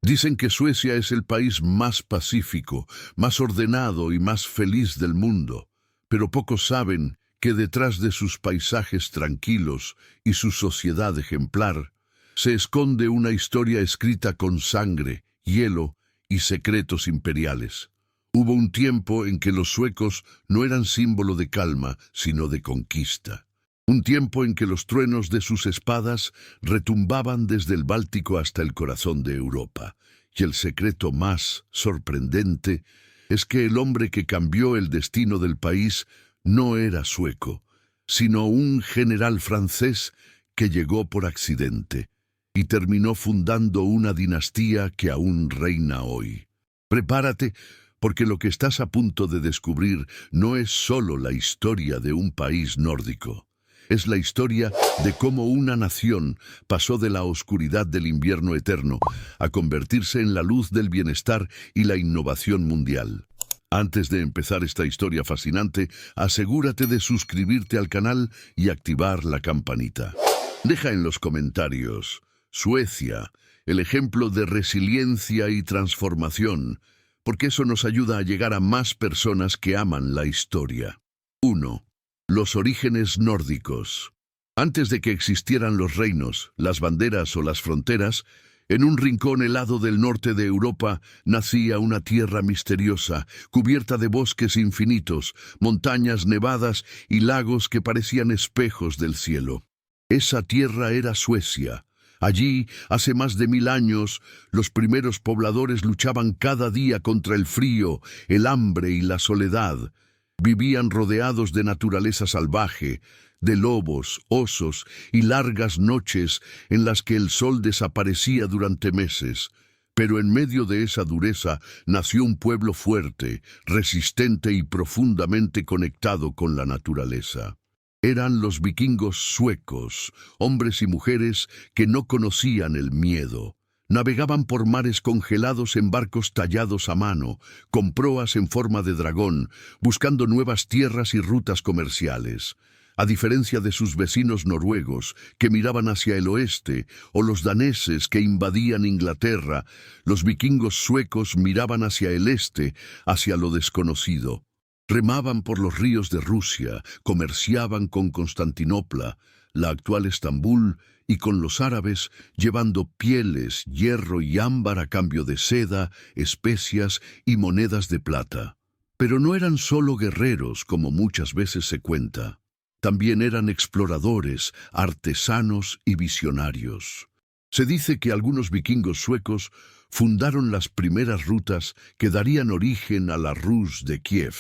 Dicen que Suecia es el país más pacífico, más ordenado y más feliz del mundo, pero pocos saben que detrás de sus paisajes tranquilos y su sociedad ejemplar, se esconde una historia escrita con sangre, hielo y secretos imperiales. Hubo un tiempo en que los suecos no eran símbolo de calma, sino de conquista. Un tiempo en que los truenos de sus espadas retumbaban desde el Báltico hasta el corazón de Europa. Y el secreto más sorprendente es que el hombre que cambió el destino del país no era sueco, sino un general francés que llegó por accidente y terminó fundando una dinastía que aún reina hoy. Prepárate, porque lo que estás a punto de descubrir no es solo la historia de un país nórdico. Es la historia de cómo una nación pasó de la oscuridad del invierno eterno a convertirse en la luz del bienestar y la innovación mundial. Antes de empezar esta historia fascinante, asegúrate de suscribirte al canal y activar la campanita. Deja en los comentarios: Suecia, el ejemplo de resiliencia y transformación, porque eso nos ayuda a llegar a más personas que aman la historia. 1. Los orígenes nórdicos. Antes de que existieran los reinos, las banderas o las fronteras, en un rincón helado del norte de Europa nacía una tierra misteriosa, cubierta de bosques infinitos, montañas nevadas y lagos que parecían espejos del cielo. Esa tierra era Suecia. Allí, hace más de 1000 años, los primeros pobladores luchaban cada día contra el frío, el hambre y la soledad. Vivían rodeados de naturaleza salvaje, de lobos, osos y largas noches en las que el sol desaparecía durante meses. Pero en medio de esa dureza nació un pueblo fuerte, resistente y profundamente conectado con la naturaleza. Eran los vikingos suecos, hombres y mujeres que no conocían el miedo. Navegaban por mares congelados en barcos tallados a mano, con proas en forma de dragón, buscando nuevas tierras y rutas comerciales. A diferencia de sus vecinos noruegos, que miraban hacia el oeste, o los daneses que invadían Inglaterra, los vikingos suecos miraban hacia el este, hacia lo desconocido. Remaban por los ríos de Rusia, comerciaban con Constantinopla, la actual Estambul, y con los árabes, llevando pieles, hierro y ámbar a cambio de seda, especias y monedas de plata. Pero no eran solo guerreros, como muchas veces se cuenta. También eran exploradores, artesanos y visionarios. Se dice que algunos vikingos suecos fundaron las primeras rutas que darían origen a la Rus de Kiev,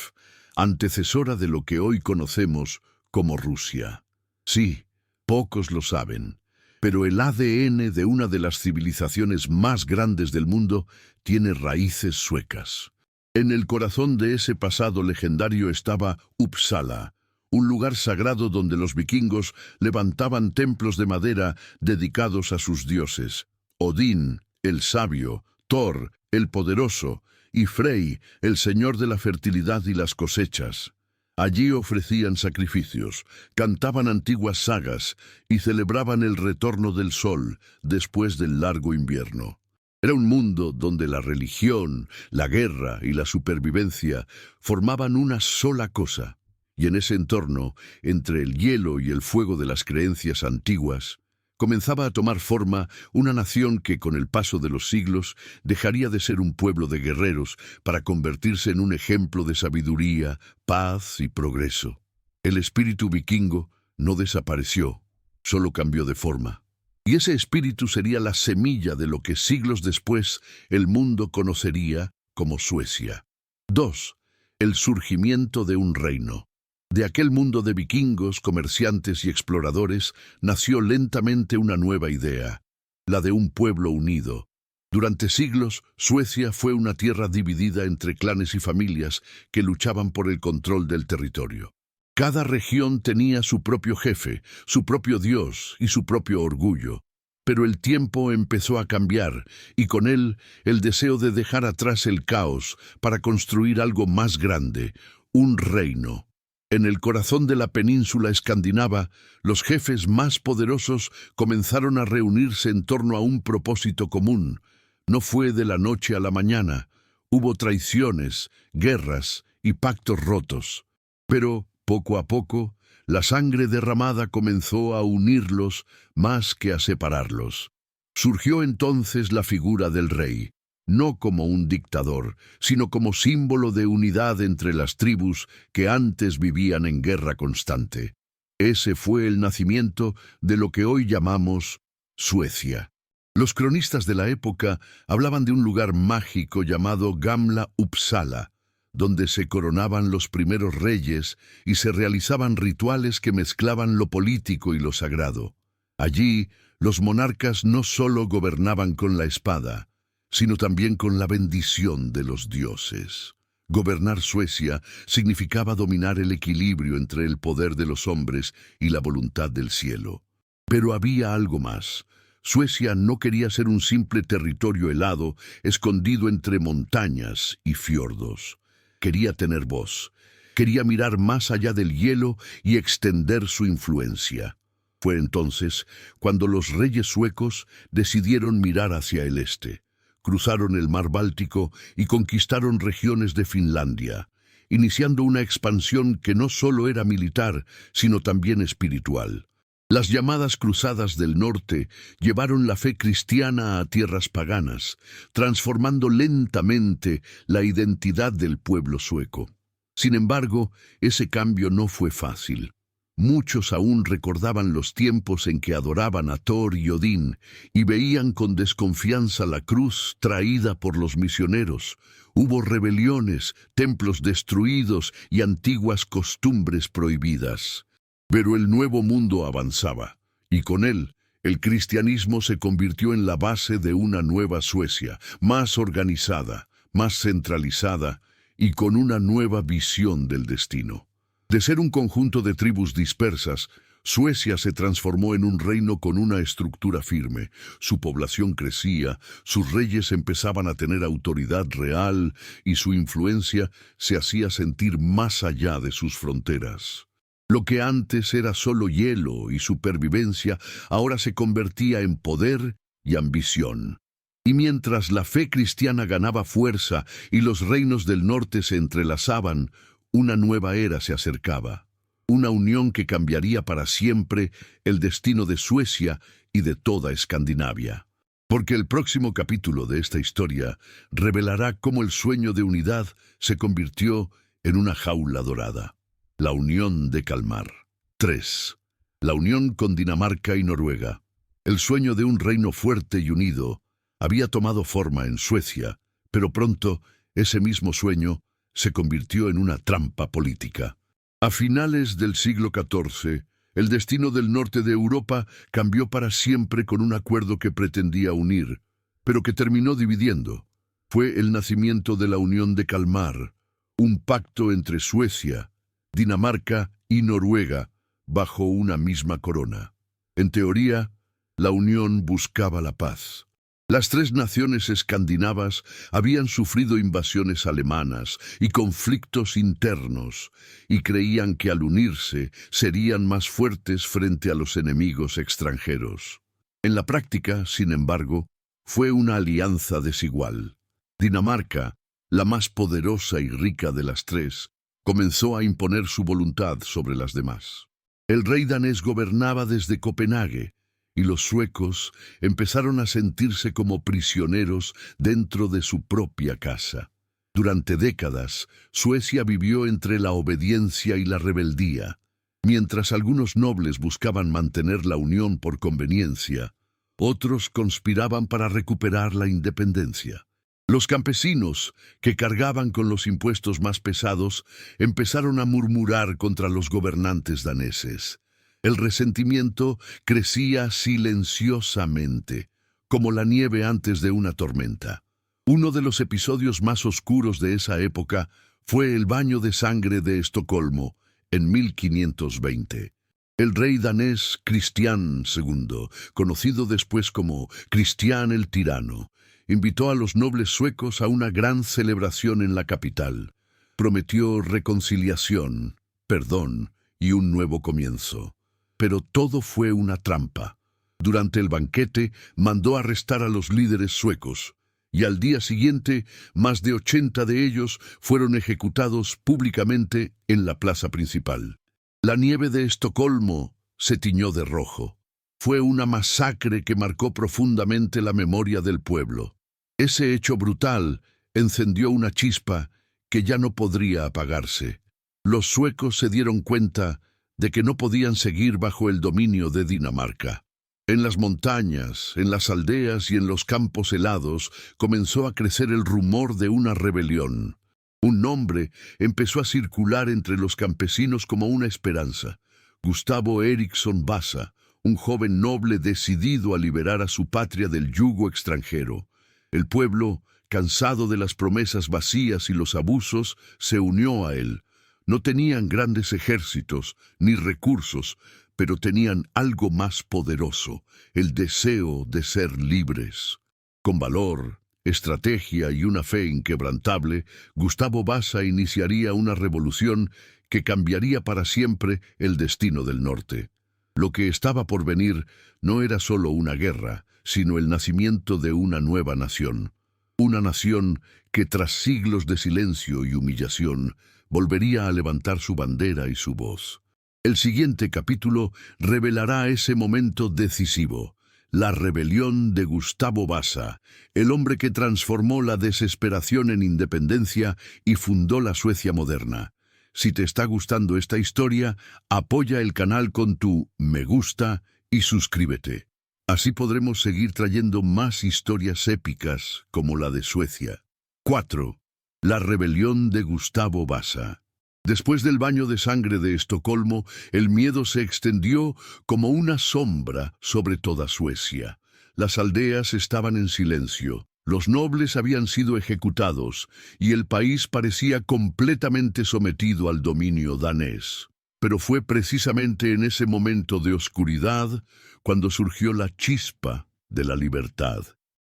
antecesora de lo que hoy conocemos como Rusia. Sí, pocos lo saben, pero el ADN de una de las civilizaciones más grandes del mundo tiene raíces suecas. En el corazón de ese pasado legendario estaba Uppsala, un lugar sagrado donde los vikingos levantaban templos de madera dedicados a sus dioses: Odín, el sabio; Thor, el poderoso; y Frey, el señor de la fertilidad y las cosechas. Allí ofrecían sacrificios, cantaban antiguas sagas y celebraban el retorno del sol después del largo invierno. Era un mundo donde la religión, la guerra y la supervivencia formaban una sola cosa. Y en ese entorno, entre el hielo y el fuego de las creencias antiguas, comenzaba a tomar forma una nación que, con el paso de los siglos, dejaría de ser un pueblo de guerreros para convertirse en un ejemplo de sabiduría, paz y progreso. El espíritu vikingo no desapareció, solo cambió de forma. Y ese espíritu sería la semilla de lo que siglos después el mundo conocería como Suecia. 2. El surgimiento de un reino. De aquel mundo de vikingos, comerciantes y exploradores nació lentamente una nueva idea, la de un pueblo unido. Durante siglos, Suecia fue una tierra dividida entre clanes y familias que luchaban por el control del territorio. Cada región tenía su propio jefe, su propio dios y su propio orgullo. Pero el tiempo empezó a cambiar, y con él el deseo de dejar atrás el caos para construir algo más grande, un reino. En el corazón de la península escandinava, los jefes más poderosos comenzaron a reunirse en torno a un propósito común: No fue de la noche a la mañana. Hubo traiciones, guerras y pactos rotos. Pero, poco a poco, la sangre derramada comenzó a unirlos más que a separarlos. Surgió entonces la figura del rey, no como un dictador, sino como símbolo de unidad entre las tribus que antes vivían en guerra constante. Ese fue el nacimiento de lo que hoy llamamos Suecia. Los cronistas de la época hablaban de un lugar mágico llamado Gamla Uppsala, donde se coronaban los primeros reyes y se realizaban rituales que mezclaban lo político y lo sagrado. Allí, los monarcas no solo gobernaban con la espada, sino también con la bendición de los dioses. Gobernar Suecia significaba dominar el equilibrio entre el poder de los hombres y la voluntad del cielo. Pero había algo más. Suecia no quería ser un simple territorio helado, escondido entre montañas y fiordos. Quería tener voz, quería mirar más allá del hielo y extender su influencia. Fue entonces cuando los reyes suecos decidieron mirar hacia el este. Cruzaron el mar Báltico y conquistaron regiones de Finlandia, iniciando una expansión que no solo era militar, sino también espiritual. Las llamadas Cruzadas del Norte llevaron la fe cristiana a tierras paganas, transformando lentamente la identidad del pueblo sueco. Sin embargo, ese cambio no fue fácil. Muchos aún recordaban los tiempos en que adoraban a Thor y Odín y veían con desconfianza la cruz traída por los misioneros. Hubo rebeliones, templos destruidos y antiguas costumbres prohibidas. Pero el nuevo mundo avanzaba, y con él, el cristianismo se convirtió en la base de una nueva Suecia, más organizada, más centralizada y con una nueva visión del destino. De ser un conjunto de tribus dispersas, Suecia se transformó en un reino con una estructura firme. Su población crecía, sus reyes empezaban a tener autoridad real y su influencia se hacía sentir más allá de sus fronteras. Lo que antes era solo hielo y supervivencia, ahora se convertía en poder y ambición. Y mientras la fe cristiana ganaba fuerza y los reinos del norte se entrelazaban, una nueva era se acercaba. Una unión que cambiaría para siempre el destino de Suecia y de toda Escandinavia. Porque el próximo capítulo de esta historia revelará cómo el sueño de unidad se convirtió en una jaula dorada. La unión de Kalmar. 3. La unión con Dinamarca y Noruega. El sueño de un reino fuerte y unido había tomado forma en Suecia, pero pronto ese mismo sueño se convirtió en una trampa política. A finales del siglo XIV, el destino del norte de Europa cambió para siempre con un acuerdo que pretendía unir, pero que terminó dividiendo. Fue el nacimiento de la Unión de Kalmar, un pacto entre Suecia, Dinamarca y Noruega bajo una misma corona. En teoría, la unión buscaba la paz. Las tres naciones escandinavas habían sufrido invasiones alemanas y conflictos internos, y creían que al unirse serían más fuertes frente a los enemigos extranjeros. En la práctica, sin embargo, fue una alianza desigual. Dinamarca, la más poderosa y rica de las tres, comenzó a imponer su voluntad sobre las demás. El rey danés gobernaba desde Copenhague, y los suecos empezaron a sentirse como prisioneros dentro de su propia casa. Durante décadas, Suecia vivió entre la obediencia y la rebeldía. Mientras algunos nobles buscaban mantener la unión por conveniencia, otros conspiraban para recuperar la independencia. Los campesinos, que cargaban con los impuestos más pesados, empezaron a murmurar contra los gobernantes daneses. El resentimiento crecía silenciosamente, como la nieve antes de una tormenta. Uno de los episodios más oscuros de esa época fue el baño de sangre de Estocolmo, en 1520. El rey danés Cristián II, conocido después como Cristián el Tirano, invitó a los nobles suecos a una gran celebración en la capital. Prometió reconciliación, perdón y un nuevo comienzo. Pero todo fue una trampa. Durante el banquete mandó arrestar a los líderes suecos. y al día siguiente más de 80 de ellos fueron ejecutados públicamente en la plaza principal. La nieve de Estocolmo se tiñó de rojo. Fue una masacre que marcó profundamente la memoria del pueblo. Ese hecho brutal encendió una chispa que ya no podría apagarse. Los suecos se dieron cuenta de que no podían seguir bajo el dominio de Dinamarca. En las montañas, en las aldeas y en los campos helados comenzó a crecer el rumor de una rebelión. Un nombre empezó a circular entre los campesinos como una esperanza: Gustavo Eriksson Vasa, un joven noble decidido a liberar a su patria del yugo extranjero. El pueblo, cansado de las promesas vacías y los abusos, se unió a él. No tenían grandes ejércitos ni recursos, pero tenían algo más poderoso: el deseo de ser libres. Con valor, estrategia y una fe inquebrantable, Gustavo Vasa iniciaría una revolución que cambiaría para siempre el destino del norte. Lo que estaba por venir no era solo una guerra, sino el nacimiento de una nueva nación. Una nación que, tras siglos de silencio y humillación, volvería a levantar su bandera y su voz. El siguiente capítulo revelará ese momento decisivo: la rebelión de Gustavo Vasa, el hombre que transformó la desesperación en independencia y fundó la Suecia moderna. Si te está gustando esta historia, apoya el canal con tu me gusta y suscríbete. Así podremos seguir trayendo más historias épicas como la de Suecia. 4. La rebelión de Gustavo Vasa. Después del baño de sangre de Estocolmo, el miedo se extendió como una sombra sobre toda Suecia. Las aldeas estaban en silencio. Los nobles habían sido ejecutados y el país parecía completamente sometido al dominio danés. Pero fue precisamente en ese momento de oscuridad cuando surgió la chispa de la libertad.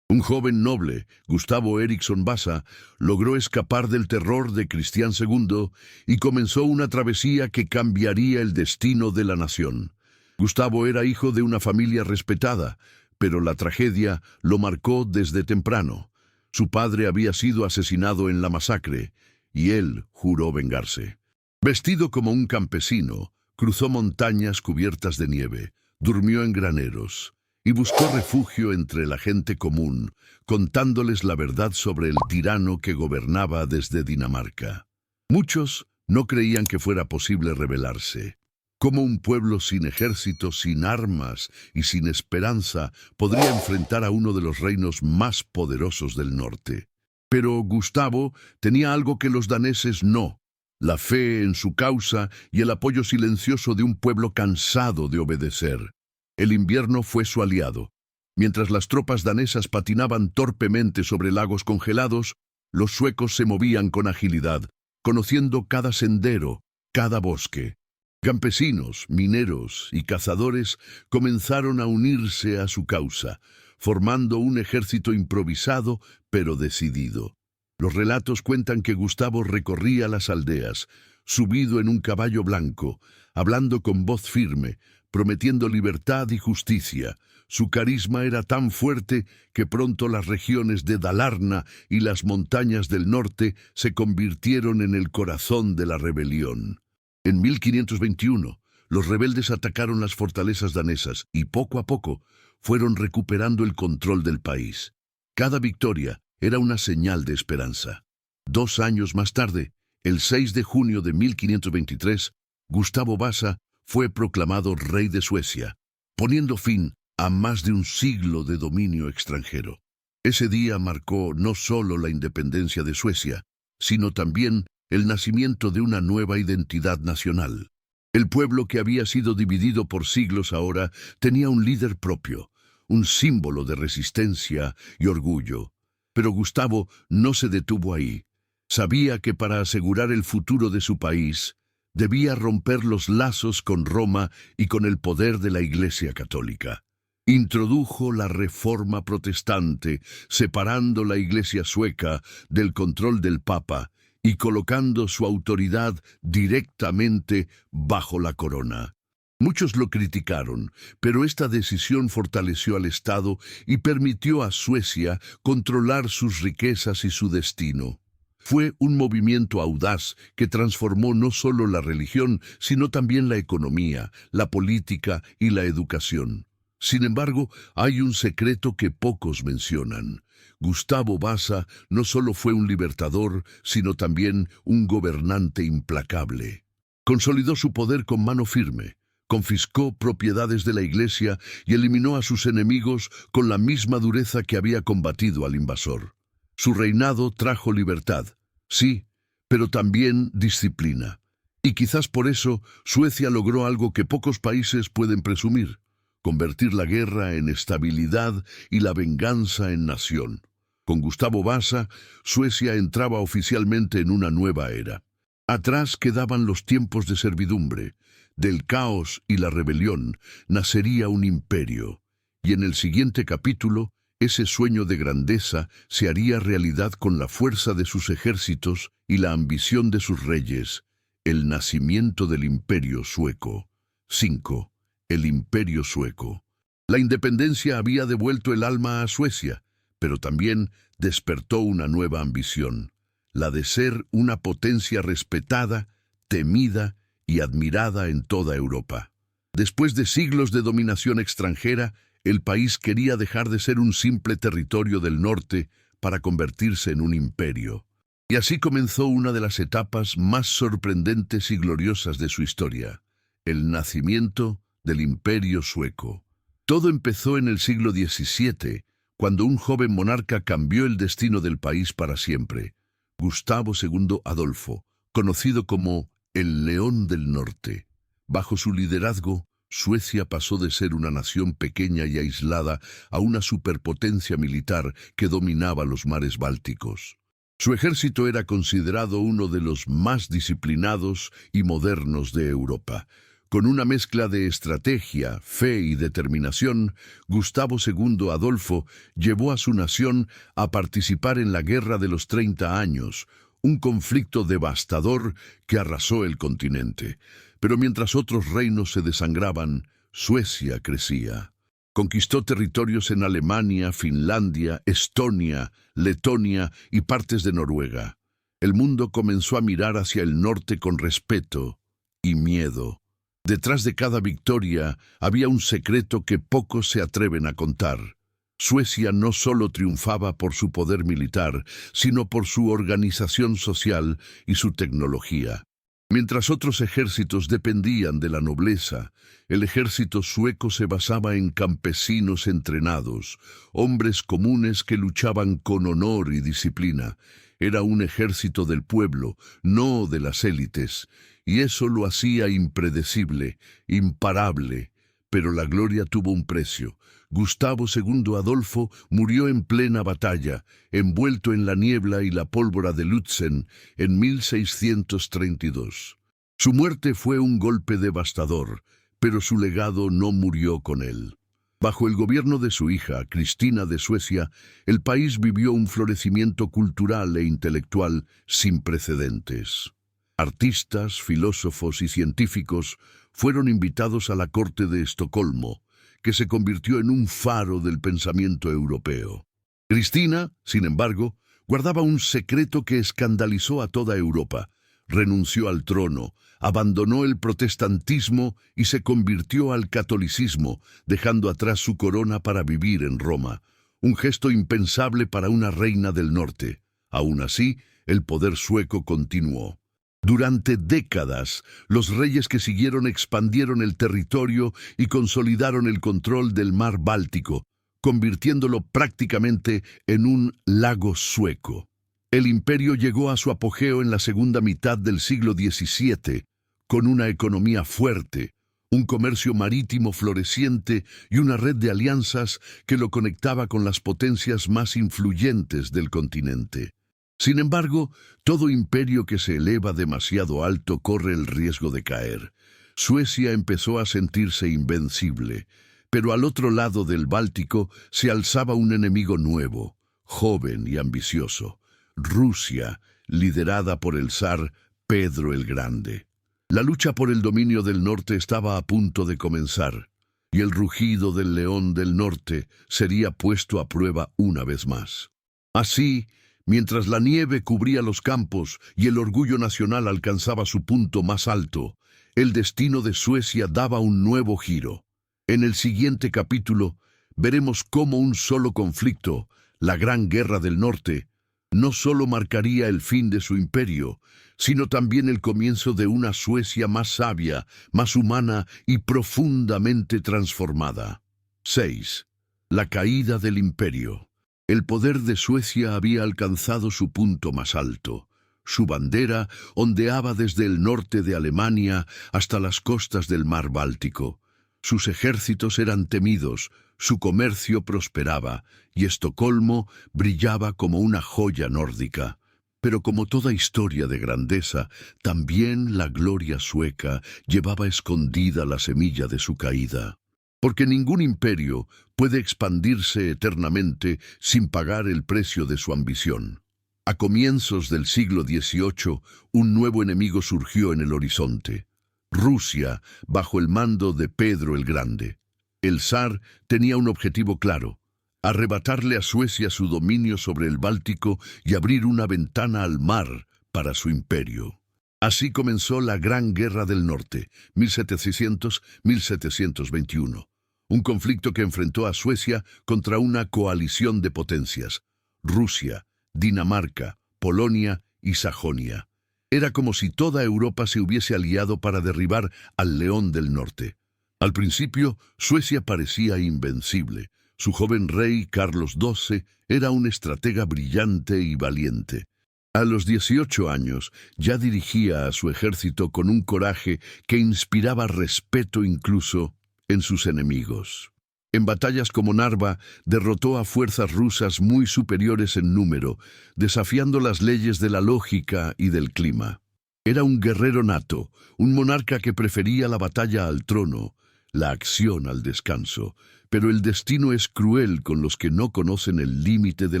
Un joven noble, Gustavo Eriksson Vasa, logró escapar del terror de Cristián II y comenzó una travesía que cambiaría el destino de la nación. Gustavo era hijo de una familia respetada, pero la tragedia lo marcó desde temprano. Su padre había sido asesinado en la masacre, y él juró vengarse. Vestido como un campesino, cruzó montañas cubiertas de nieve, durmió en graneros y buscó refugio entre la gente común, contándoles la verdad sobre el tirano que gobernaba desde Dinamarca. Muchos no creían que fuera posible rebelarse. ¿Cómo un pueblo sin ejército, sin armas y sin esperanza podría enfrentar a uno de los reinos más poderosos del norte? Pero Gustavo tenía algo que los daneses no: la fe en su causa y el apoyo silencioso de un pueblo cansado de obedecer. El invierno fue su aliado. Mientras las tropas danesas patinaban torpemente sobre lagos congelados, los suecos se movían con agilidad, conociendo cada sendero, cada bosque. Campesinos, mineros y cazadores comenzaron a unirse a su causa, formando un ejército improvisado pero decidido. Los relatos cuentan que Gustavo recorría las aldeas, subido en un caballo blanco, hablando con voz firme, prometiendo libertad y justicia. Su carisma era tan fuerte que pronto las regiones de Dalarna y las montañas del norte se convirtieron en el corazón de la rebelión. En 1521, los rebeldes atacaron las fortalezas danesas y poco a poco fueron recuperando el control del país. Cada victoria era una señal de esperanza. 2 años más tarde, el 6 de junio de 1523, Gustavo Vasa fue proclamado rey de Suecia, poniendo fin a más de un siglo de dominio extranjero. Ese día marcó no solo la independencia de Suecia, sino también el nacimiento de una nueva identidad nacional. El pueblo que había sido dividido por siglos ahora tenía un líder propio, un símbolo de resistencia y orgullo. Pero Gustavo no se detuvo ahí. Sabía que para asegurar el futuro de su país, debía romper los lazos con Roma y con el poder de la Iglesia Católica. Introdujo la Reforma Protestante, separando la Iglesia sueca del control del Papa y colocando su autoridad directamente bajo la corona. Muchos lo criticaron, pero esta decisión fortaleció al Estado y permitió a Suecia controlar sus riquezas y su destino. Fue un movimiento audaz que transformó no solo la religión, sino también la economía, la política y la educación. Sin embargo, hay un secreto que pocos mencionan. Gustavo Vasa no solo fue un libertador, sino también un gobernante implacable. Consolidó su poder con mano firme, confiscó propiedades de la Iglesia y eliminó a sus enemigos con la misma dureza que había combatido al invasor. Su reinado trajo libertad, sí, pero también disciplina. Y quizás por eso Suecia logró algo que pocos países pueden presumir: convertir la guerra en estabilidad y la venganza en nación. Con Gustavo Vasa, Suecia entraba oficialmente en una nueva era. Atrás quedaban los tiempos de servidumbre. Del caos y la rebelión nacería un imperio. Y en el siguiente capítulo, ese sueño de grandeza se haría realidad con la fuerza de sus ejércitos y la ambición de sus reyes: el nacimiento del Imperio Sueco. 5. El Imperio Sueco. La independencia había devuelto el alma a Suecia, pero también despertó una nueva ambición: la de ser una potencia respetada, temida y admirada en toda Europa. Después de siglos de dominación extranjera, el país quería dejar de ser un simple territorio del norte para convertirse en un imperio. Y así comenzó una de las etapas más sorprendentes y gloriosas de su historia: el nacimiento del Imperio Sueco. Todo empezó en el siglo XVII, cuando un joven monarca cambió el destino del país para siempre: Gustavo II Adolfo, conocido como el León del Norte. Bajo su liderazgo, Suecia pasó de ser una nación pequeña y aislada a una superpotencia militar que dominaba los mares bálticos. Su ejército era considerado uno de los más disciplinados y modernos de Europa. Con una mezcla de estrategia, fe y determinación, Gustavo II Adolfo llevó a su nación a participar en la Guerra de los 30 años, un conflicto devastador que arrasó el continente. Pero mientras otros reinos se desangraban, Suecia crecía. Conquistó territorios en Alemania, Finlandia, Estonia, Letonia y partes de Noruega. El mundo comenzó a mirar hacia el norte con respeto y miedo. Detrás de cada victoria había un secreto que pocos se atreven a contar. Suecia no solo triunfaba por su poder militar, sino por su organización social y su tecnología. Mientras otros ejércitos dependían de la nobleza, el ejército sueco se basaba en campesinos entrenados, hombres comunes que luchaban con honor y disciplina. Era un ejército del pueblo, no de las élites, y eso lo hacía impredecible, imparable. Pero la gloria tuvo un precio. Gustavo II Adolfo murió en plena batalla, envuelto en la niebla y la pólvora de Lützen, en 1632. Su muerte fue un golpe devastador, pero su legado no murió con él. Bajo el gobierno de su hija, Cristina de Suecia, el país vivió un florecimiento cultural e intelectual sin precedentes. Artistas, filósofos y científicos fueron invitados a la corte de Estocolmo, que se convirtió en un faro del pensamiento europeo. Cristina, sin embargo, guardaba un secreto que escandalizó a toda Europa. Renunció al trono, abandonó el protestantismo y se convirtió al catolicismo, dejando atrás su corona para vivir en Roma, un gesto impensable para una reina del norte. Aún así, el poder sueco continuó. Durante décadas, los reyes que siguieron expandieron el territorio y consolidaron el control del mar Báltico, convirtiéndolo prácticamente en un lago sueco. El imperio llegó a su apogeo en la segunda mitad del siglo XVII, con una economía fuerte, un comercio marítimo floreciente y una red de alianzas que lo conectaba con las potencias más influyentes del continente. Sin embargo, todo imperio que se eleva demasiado alto corre el riesgo de caer. Suecia empezó a sentirse invencible, pero al otro lado del Báltico se alzaba un enemigo nuevo, joven y ambicioso: Rusia, liderada por el zar Pedro el Grande. La lucha por el dominio del norte estaba a punto de comenzar, y el rugido del león del norte sería puesto a prueba una vez más. Así, mientras la nieve cubría los campos y el orgullo nacional alcanzaba su punto más alto, el destino de Suecia daba un nuevo giro. En el siguiente capítulo, veremos cómo un solo conflicto, la Gran Guerra del Norte, no solo marcaría el fin de su imperio, sino también el comienzo de una Suecia más sabia, más humana y profundamente transformada. 6. La caída del imperio. El poder de Suecia había alcanzado su punto más alto. Su bandera ondeaba desde el norte de Alemania hasta las costas del mar Báltico. Sus ejércitos eran temidos, su comercio prosperaba, y Estocolmo brillaba como una joya nórdica. Pero como toda historia de grandeza, también la gloria sueca llevaba escondida la semilla de su caída. Porque ningún imperio puede expandirse eternamente sin pagar el precio de su ambición. A comienzos del siglo XVIII, un nuevo enemigo surgió en el horizonte. Rusia, bajo el mando de Pedro el Grande. El zar tenía un objetivo claro: arrebatarle a Suecia su dominio sobre el Báltico y abrir una ventana al mar para su imperio. Así comenzó la Gran Guerra del Norte, 1700-1721, un conflicto que enfrentó a Suecia contra una coalición de potencias: Rusia, Dinamarca, Polonia y Sajonia. Era como si toda Europa se hubiese aliado para derribar al León del Norte. Al principio, Suecia parecía invencible. Su joven rey, Carlos XII, era un estratega brillante y valiente. A los 18 años, ya dirigía a su ejército con un coraje que inspiraba respeto incluso en sus enemigos. En batallas como Narva, derrotó a fuerzas rusas muy superiores en número, desafiando las leyes de la lógica y del clima. Era un guerrero nato, un monarca que prefería la batalla al trono, la acción al descanso, pero el destino es cruel con los que no conocen el límite de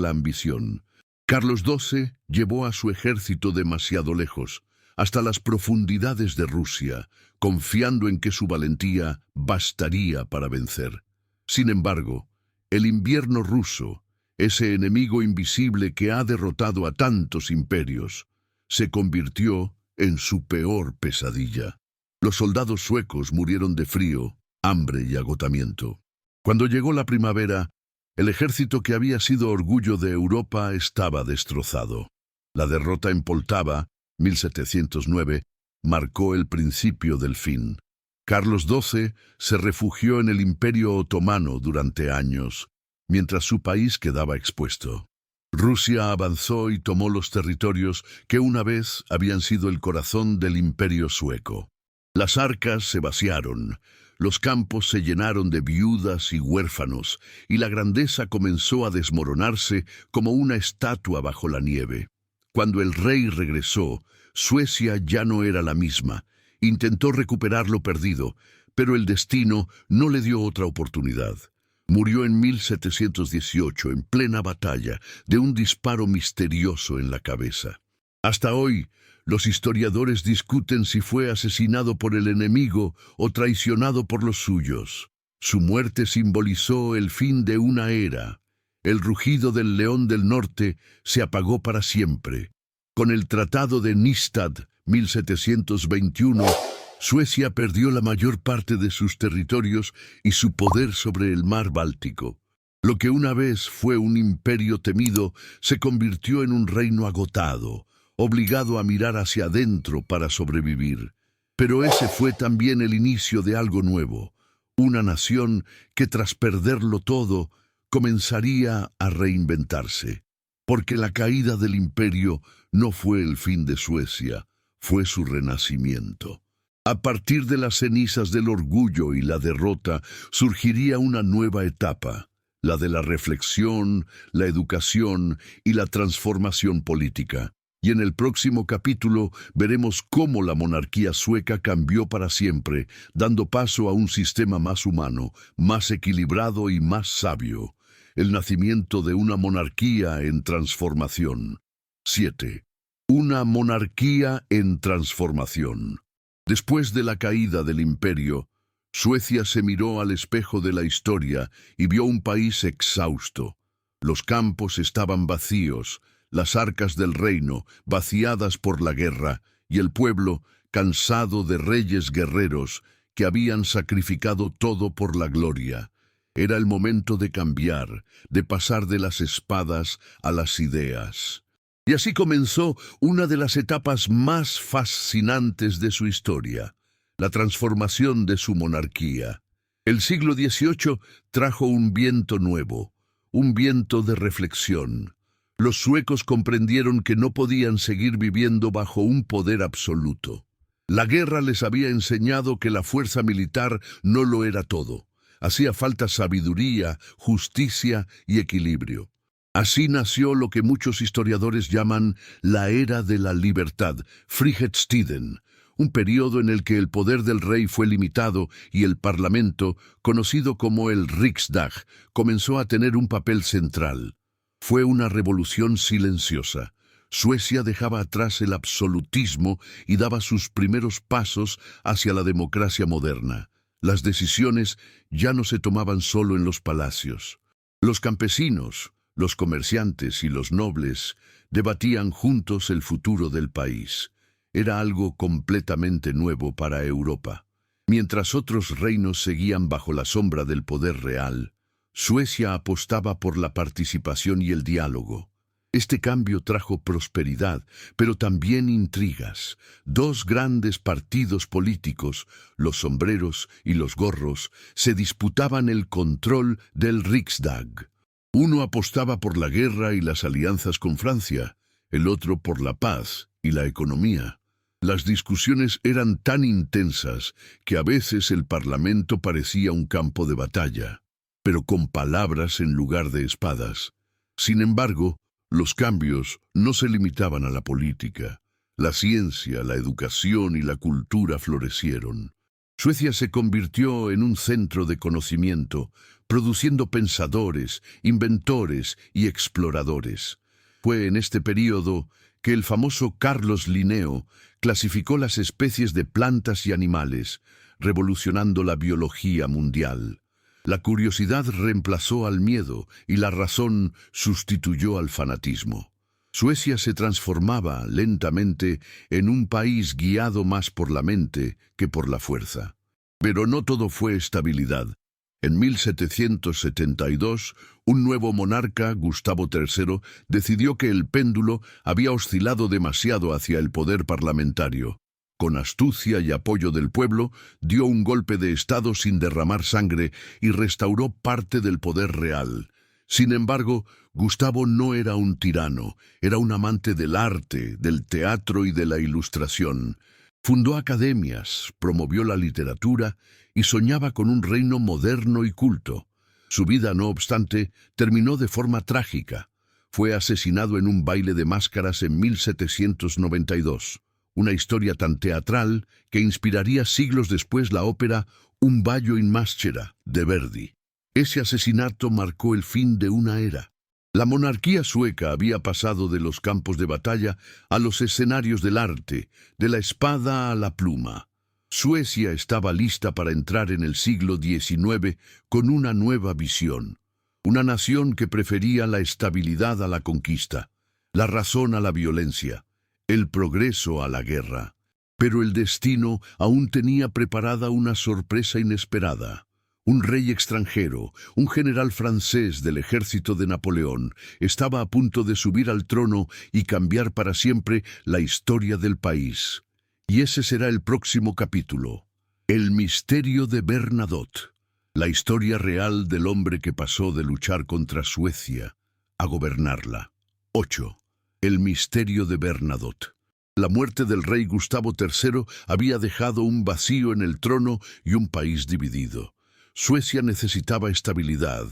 la ambición. Carlos XII llevó a su ejército demasiado lejos, hasta las profundidades de Rusia, confiando en que su valentía bastaría para vencer. Sin embargo, el invierno ruso, ese enemigo invisible que ha derrotado a tantos imperios, se convirtió en su peor pesadilla. Los soldados suecos murieron de frío, hambre y agotamiento. Cuando llegó la primavera, el ejército que había sido orgullo de Europa estaba destrozado. La derrota en Poltava, 1709, marcó el principio del fin. Carlos XII se refugió en el Imperio Otomano durante años, mientras su país quedaba expuesto. Rusia avanzó y tomó los territorios que una vez habían sido el corazón del Imperio sueco. Las arcas se vaciaron, los campos se llenaron de viudas y huérfanos, y la grandeza comenzó a desmoronarse como una estatua bajo la nieve. Cuando el rey regresó, Suecia ya no era la misma. Intentó recuperar lo perdido, pero el destino no le dio otra oportunidad. Murió en 1718 en plena batalla de un disparo misterioso en la cabeza. Hasta hoy, los historiadores discuten si fue asesinado por el enemigo o traicionado por los suyos. Su muerte simbolizó el fin de una era. El rugido del León del Norte se apagó para siempre. Con el Tratado de Nystad, 1721, Suecia perdió la mayor parte de sus territorios y su poder sobre el mar Báltico. Lo que una vez fue un imperio temido se convirtió en un reino agotado, obligado a mirar hacia adentro para sobrevivir. Pero ese fue también el inicio de algo nuevo, una nación que tras perderlo todo comenzaría a reinventarse. Porque la caída del imperio no fue el fin de Suecia, fue su renacimiento. A partir de las cenizas del orgullo y la derrota surgiría una nueva etapa, la de la reflexión, la educación y la transformación política. Y en el próximo capítulo veremos cómo la monarquía sueca cambió para siempre, dando paso a un sistema más humano, más equilibrado y más sabio. El nacimiento de una monarquía en transformación. 7. Una monarquía en transformación. Después de la caída del imperio, Suecia se miró al espejo de la historia y vio un país exhausto. Los campos estaban vacíos, las arcas del reino vaciadas por la guerra, y el pueblo cansado de reyes guerreros que habían sacrificado todo por la gloria. Era el momento de cambiar, de pasar de las espadas a las ideas. Y así comenzó una de las etapas más fascinantes de su historia, la transformación de su monarquía. El siglo XVIII trajo un viento nuevo, un viento de reflexión. Los suecos comprendieron que no podían seguir viviendo bajo un poder absoluto. La guerra les había enseñado que la fuerza militar no lo era todo. Hacía falta sabiduría, justicia y equilibrio. Así nació lo que muchos historiadores llaman la Era de la Libertad, Frihetstiden, un periodo en el que el poder del rey fue limitado y el parlamento, conocido como el Riksdag, comenzó a tener un papel central. Fue una revolución silenciosa. Suecia dejaba atrás el absolutismo y daba sus primeros pasos hacia la democracia moderna. Las decisiones ya no se tomaban solo en los palacios. Los campesinos, los comerciantes y los nobles debatían juntos el futuro del país. Era algo completamente nuevo para Europa. Mientras otros reinos seguían bajo la sombra del poder real, Suecia apostaba por la participación y el diálogo. Este cambio trajo prosperidad, pero también intrigas. Dos grandes partidos políticos, los sombreros y los gorros, se disputaban el control del Riksdag. Uno apostaba por la guerra y las alianzas con Francia, el otro por la paz y la economía. Las discusiones eran tan intensas que a veces el parlamento parecía un campo de batalla, pero con palabras en lugar de espadas. Sin embargo, los cambios no se limitaban a la política. La ciencia, la educación y la cultura florecieron. Suecia se convirtió en un centro de conocimiento, produciendo pensadores, inventores y exploradores. Fue en este período que el famoso Carlos Linneo clasificó las especies de plantas y animales, revolucionando la biología mundial. La curiosidad reemplazó al miedo y la razón sustituyó al fanatismo. Suecia se transformaba lentamente en un país guiado más por la mente que por la fuerza. Pero no todo fue estabilidad. En 1772, un nuevo monarca, Gustavo III, decidió que el péndulo había oscilado demasiado hacia el poder parlamentario. Con astucia y apoyo del pueblo, dio un golpe de Estado sin derramar sangre y restauró parte del poder real. Sin embargo, Gustavo no era un tirano, era un amante del arte, del teatro y de la ilustración. Fundó academias, promovió la literatura y soñaba con un reino moderno y culto. Su vida, no obstante, terminó de forma trágica. Fue asesinado en un baile de máscaras en 1792. Una historia tan teatral que inspiraría siglos después la ópera Un ballo in maschera de Verdi. Ese asesinato marcó el fin de una era. La monarquía sueca había pasado de los campos de batalla a los escenarios del arte, de la espada a la pluma. Suecia estaba lista para entrar en el siglo XIX con una nueva visión. Una nación que prefería la estabilidad a la conquista, la razón a la violencia, el progreso a la guerra. Pero el destino aún tenía preparada una sorpresa inesperada. Un rey extranjero, un general francés del ejército de Napoleón, estaba a punto de subir al trono y cambiar para siempre la historia del país. Y ese será el próximo capítulo. El misterio de Bernadotte. La historia real del hombre que pasó de luchar contra Suecia a gobernarla. 8. El misterio de Bernadotte. La muerte del rey Gustavo III había dejado un vacío en el trono y un país dividido. Suecia necesitaba estabilidad,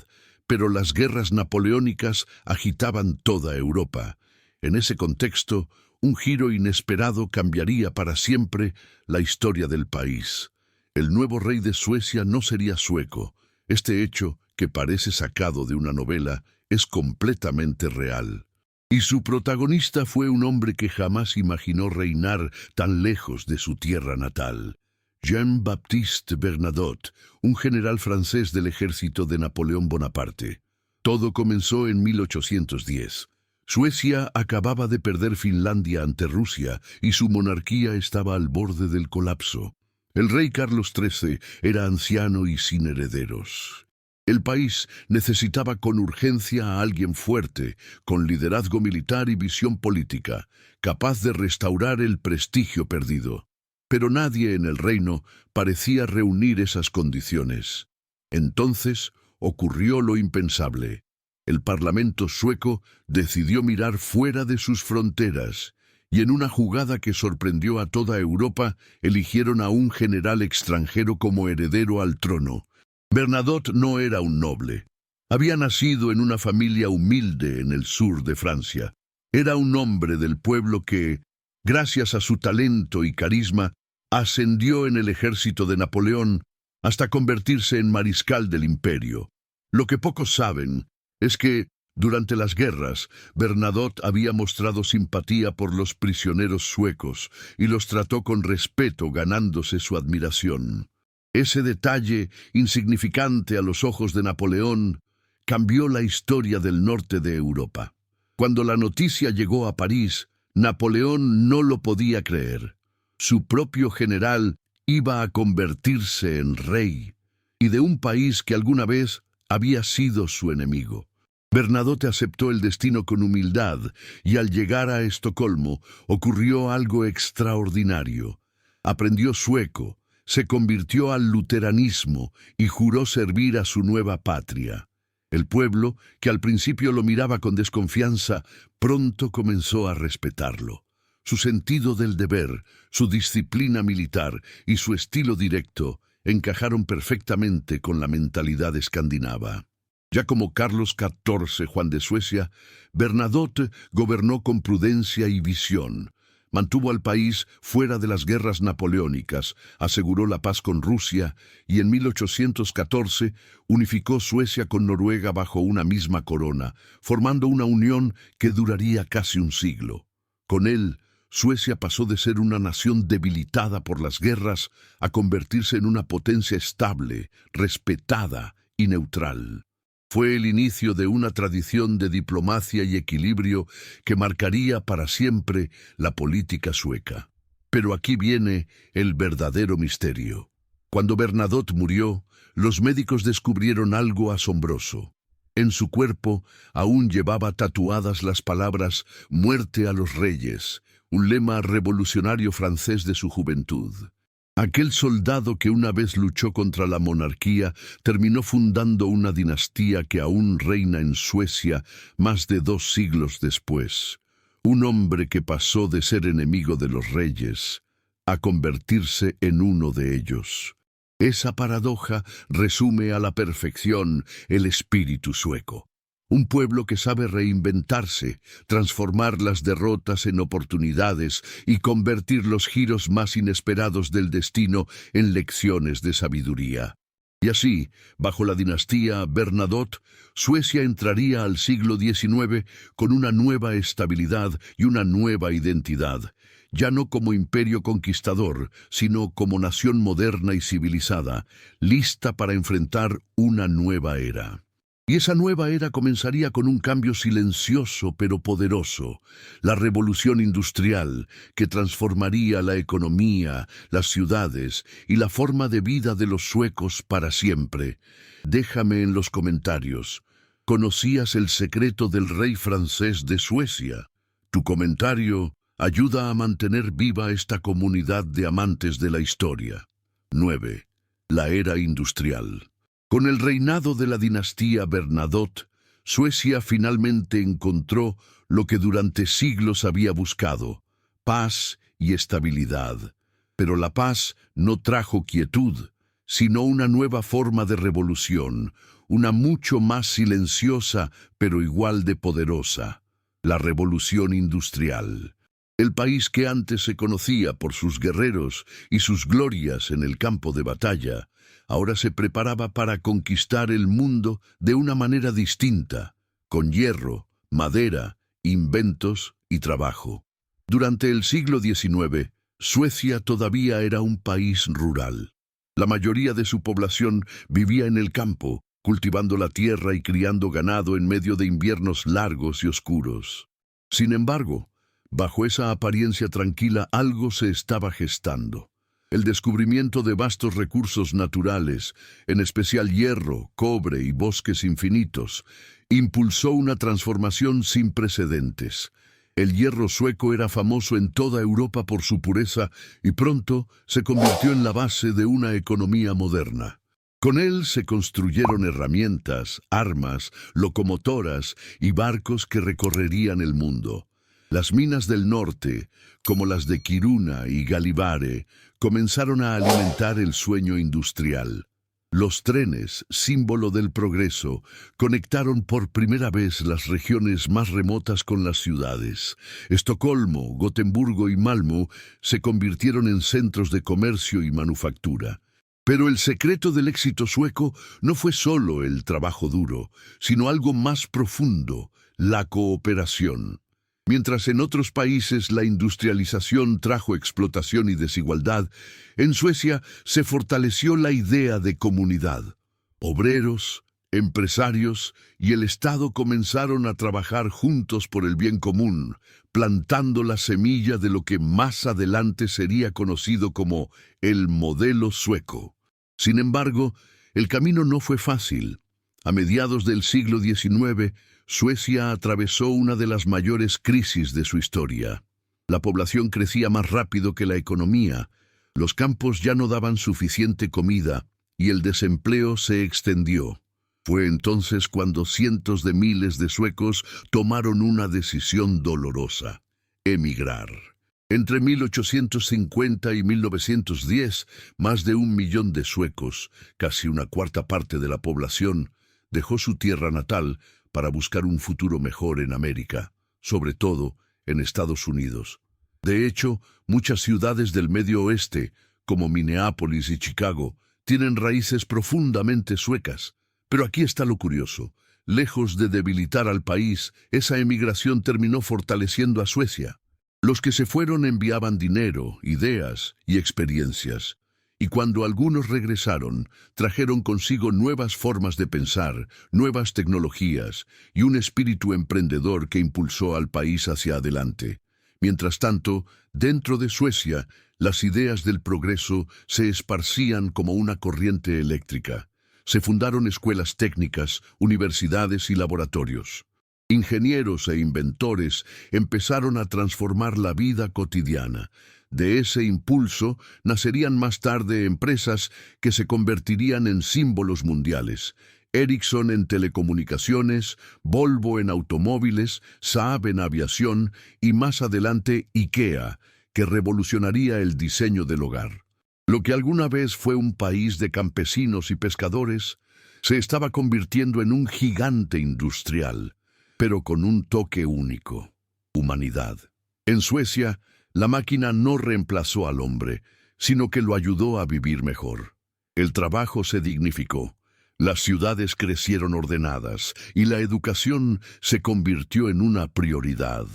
pero las guerras napoleónicas agitaban toda Europa. En ese contexto, un giro inesperado cambiaría para siempre la historia del país. El nuevo rey de Suecia no sería sueco. Este hecho, que parece sacado de una novela, es completamente real. Y su protagonista fue un hombre que jamás imaginó reinar tan lejos de su tierra natal. Jean-Baptiste Bernadotte, un general francés del ejército de Napoleón Bonaparte. Todo comenzó en 1810. Suecia acababa de perder Finlandia ante Rusia y su monarquía estaba al borde del colapso. El rey Carlos XIII era anciano y sin herederos. El país necesitaba con urgencia a alguien fuerte, con liderazgo militar y visión política, capaz de restaurar el prestigio perdido. Pero nadie en el reino parecía reunir esas condiciones. Entonces ocurrió lo impensable. El Parlamento sueco decidió mirar fuera de sus fronteras, y en una jugada que sorprendió a toda Europa, eligieron a un general extranjero como heredero al trono. Bernadotte no era un noble. Había nacido en una familia humilde en el sur de Francia. Era un hombre del pueblo que, gracias a su talento y carisma, ascendió en el ejército de Napoleón hasta convertirse en mariscal del imperio. Lo que pocos saben es que, durante las guerras, Bernadotte había mostrado simpatía por los prisioneros suecos y los trató con respeto, ganándose su admiración. Ese detalle, insignificante a los ojos de Napoleón, cambió la historia del norte de Europa. Cuando la noticia llegó a París, Napoleón no lo podía creer. Su propio general iba a convertirse en rey, y de un país que alguna vez había sido su enemigo. Bernadotte aceptó el destino con humildad, y al llegar a Estocolmo ocurrió algo extraordinario. Aprendió sueco, se convirtió al luteranismo y juró servir a su nueva patria. El pueblo, que al principio lo miraba con desconfianza, pronto comenzó a respetarlo. Su sentido del deber, su disciplina militar y su estilo directo encajaron perfectamente con la mentalidad escandinava. Ya como Carlos XIV, Juan de Suecia, Bernadotte gobernó con prudencia y visión. Mantuvo al país fuera de las guerras napoleónicas, aseguró la paz con Rusia y en 1814 unificó Suecia con Noruega bajo una misma corona, formando una unión que duraría casi un siglo. Con él, Suecia pasó de ser una nación debilitada por las guerras a convertirse en una potencia estable, respetada y neutral. Fue el inicio de una tradición de diplomacia y equilibrio que marcaría para siempre la política sueca. Pero aquí viene el verdadero misterio. Cuando Bernadotte murió, los médicos descubrieron algo asombroso. En su cuerpo aún llevaba tatuadas las palabras «Muerte a los reyes», un lema revolucionario francés de su juventud. Aquel soldado que una vez luchó contra la monarquía terminó fundando una dinastía que aún reina en Suecia más de 2 siglos después. Un hombre que pasó de ser enemigo de los reyes a convertirse en uno de ellos. Esa paradoja resume a la perfección el espíritu sueco. Un pueblo que sabe reinventarse, transformar las derrotas en oportunidades y convertir los giros más inesperados del destino en lecciones de sabiduría. Y así, bajo la dinastía Bernadotte, Suecia entraría al siglo XIX con una nueva estabilidad y una nueva identidad, ya no como imperio conquistador, sino como nación moderna y civilizada, lista para enfrentar una nueva era. Y esa nueva era comenzaría con un cambio silencioso pero poderoso, la revolución industrial que transformaría la economía, las ciudades y la forma de vida de los suecos para siempre. Déjame en los comentarios, ¿conocías el secreto del rey francés de Suecia? Tu comentario ayuda a mantener viva esta comunidad de amantes de la historia. 9. La era industrial. Con el reinado de la dinastía Bernadotte, Suecia finalmente encontró lo que durante siglos había buscado, paz y estabilidad. Pero la paz no trajo quietud, sino una nueva forma de revolución, una mucho más silenciosa pero igual de poderosa, la revolución industrial. El país que antes se conocía por sus guerreros y sus glorias en el campo de batalla, ahora se preparaba para conquistar el mundo de una manera distinta, con hierro, madera inventos y trabajo. Durante el siglo XIX, Suecia todavía era un país rural. La mayoría de su población vivía en el campo, cultivando la tierra y criando ganado en medio de inviernos largos y oscuros. Sin embargo, bajo esa apariencia tranquila algo se estaba gestando. El descubrimiento de vastos recursos naturales, en especial hierro, cobre y bosques infinitos, impulsó una transformación sin precedentes. El hierro sueco era famoso en toda Europa por su pureza y pronto se convirtió en la base de una economía moderna. Con él se construyeron herramientas, armas, locomotoras y barcos que recorrerían el mundo. Las minas del norte, como las de Kiruna y Gällivare, comenzaron a alimentar el sueño industrial. Los trenes, símbolo del progreso, conectaron por primera vez las regiones más remotas con las ciudades. Estocolmo, Gotemburgo y Malmö se convirtieron en centros de comercio y manufactura. Pero el secreto del éxito sueco no fue solo el trabajo duro, sino algo más profundo, la cooperación. Mientras en otros países la industrialización trajo explotación y desigualdad, en Suecia se fortaleció la idea de comunidad. Obreros, empresarios y el Estado comenzaron a trabajar juntos por el bien común, plantando la semilla de lo que más adelante sería conocido como el modelo sueco. Sin embargo, el camino no fue fácil. A mediados del siglo XIX, Suecia atravesó una de las mayores crisis de su historia. La población crecía más rápido que la economía, los campos ya no daban suficiente comida y el desempleo se extendió. Fue entonces cuando cientos de miles de suecos tomaron una decisión dolorosa: emigrar. Entre 1850 y 1910, más de 1 millón de suecos, casi una cuarta parte de la población, dejó su tierra natal para buscar un futuro mejor en América, sobre todo en Estados Unidos. De hecho, muchas ciudades del Medio Oeste, como Minneapolis y Chicago, tienen raíces profundamente suecas. Pero aquí está lo curioso. Lejos de debilitar al país, esa emigración terminó fortaleciendo a Suecia. Los que se fueron enviaban dinero, ideas y experiencias. Y cuando algunos regresaron, trajeron consigo nuevas formas de pensar, nuevas tecnologías y un espíritu emprendedor que impulsó al país hacia adelante. Mientras tanto, dentro de Suecia, las ideas del progreso se esparcían como una corriente eléctrica. Se fundaron escuelas técnicas, universidades y laboratorios. Ingenieros e inventores empezaron a transformar la vida cotidiana. De ese impulso nacerían más tarde empresas que se convertirían en símbolos mundiales. Ericsson en telecomunicaciones, Volvo en automóviles, Saab en aviación y más adelante IKEA, que revolucionaría el diseño del hogar. Lo que alguna vez fue un país de campesinos y pescadores, se estaba convirtiendo en un gigante industrial, pero con un toque único: humanidad. En Suecia, la máquina no reemplazó al hombre, sino que lo ayudó a vivir mejor. El trabajo se dignificó, las ciudades crecieron ordenadas y la educación se convirtió en una prioridad.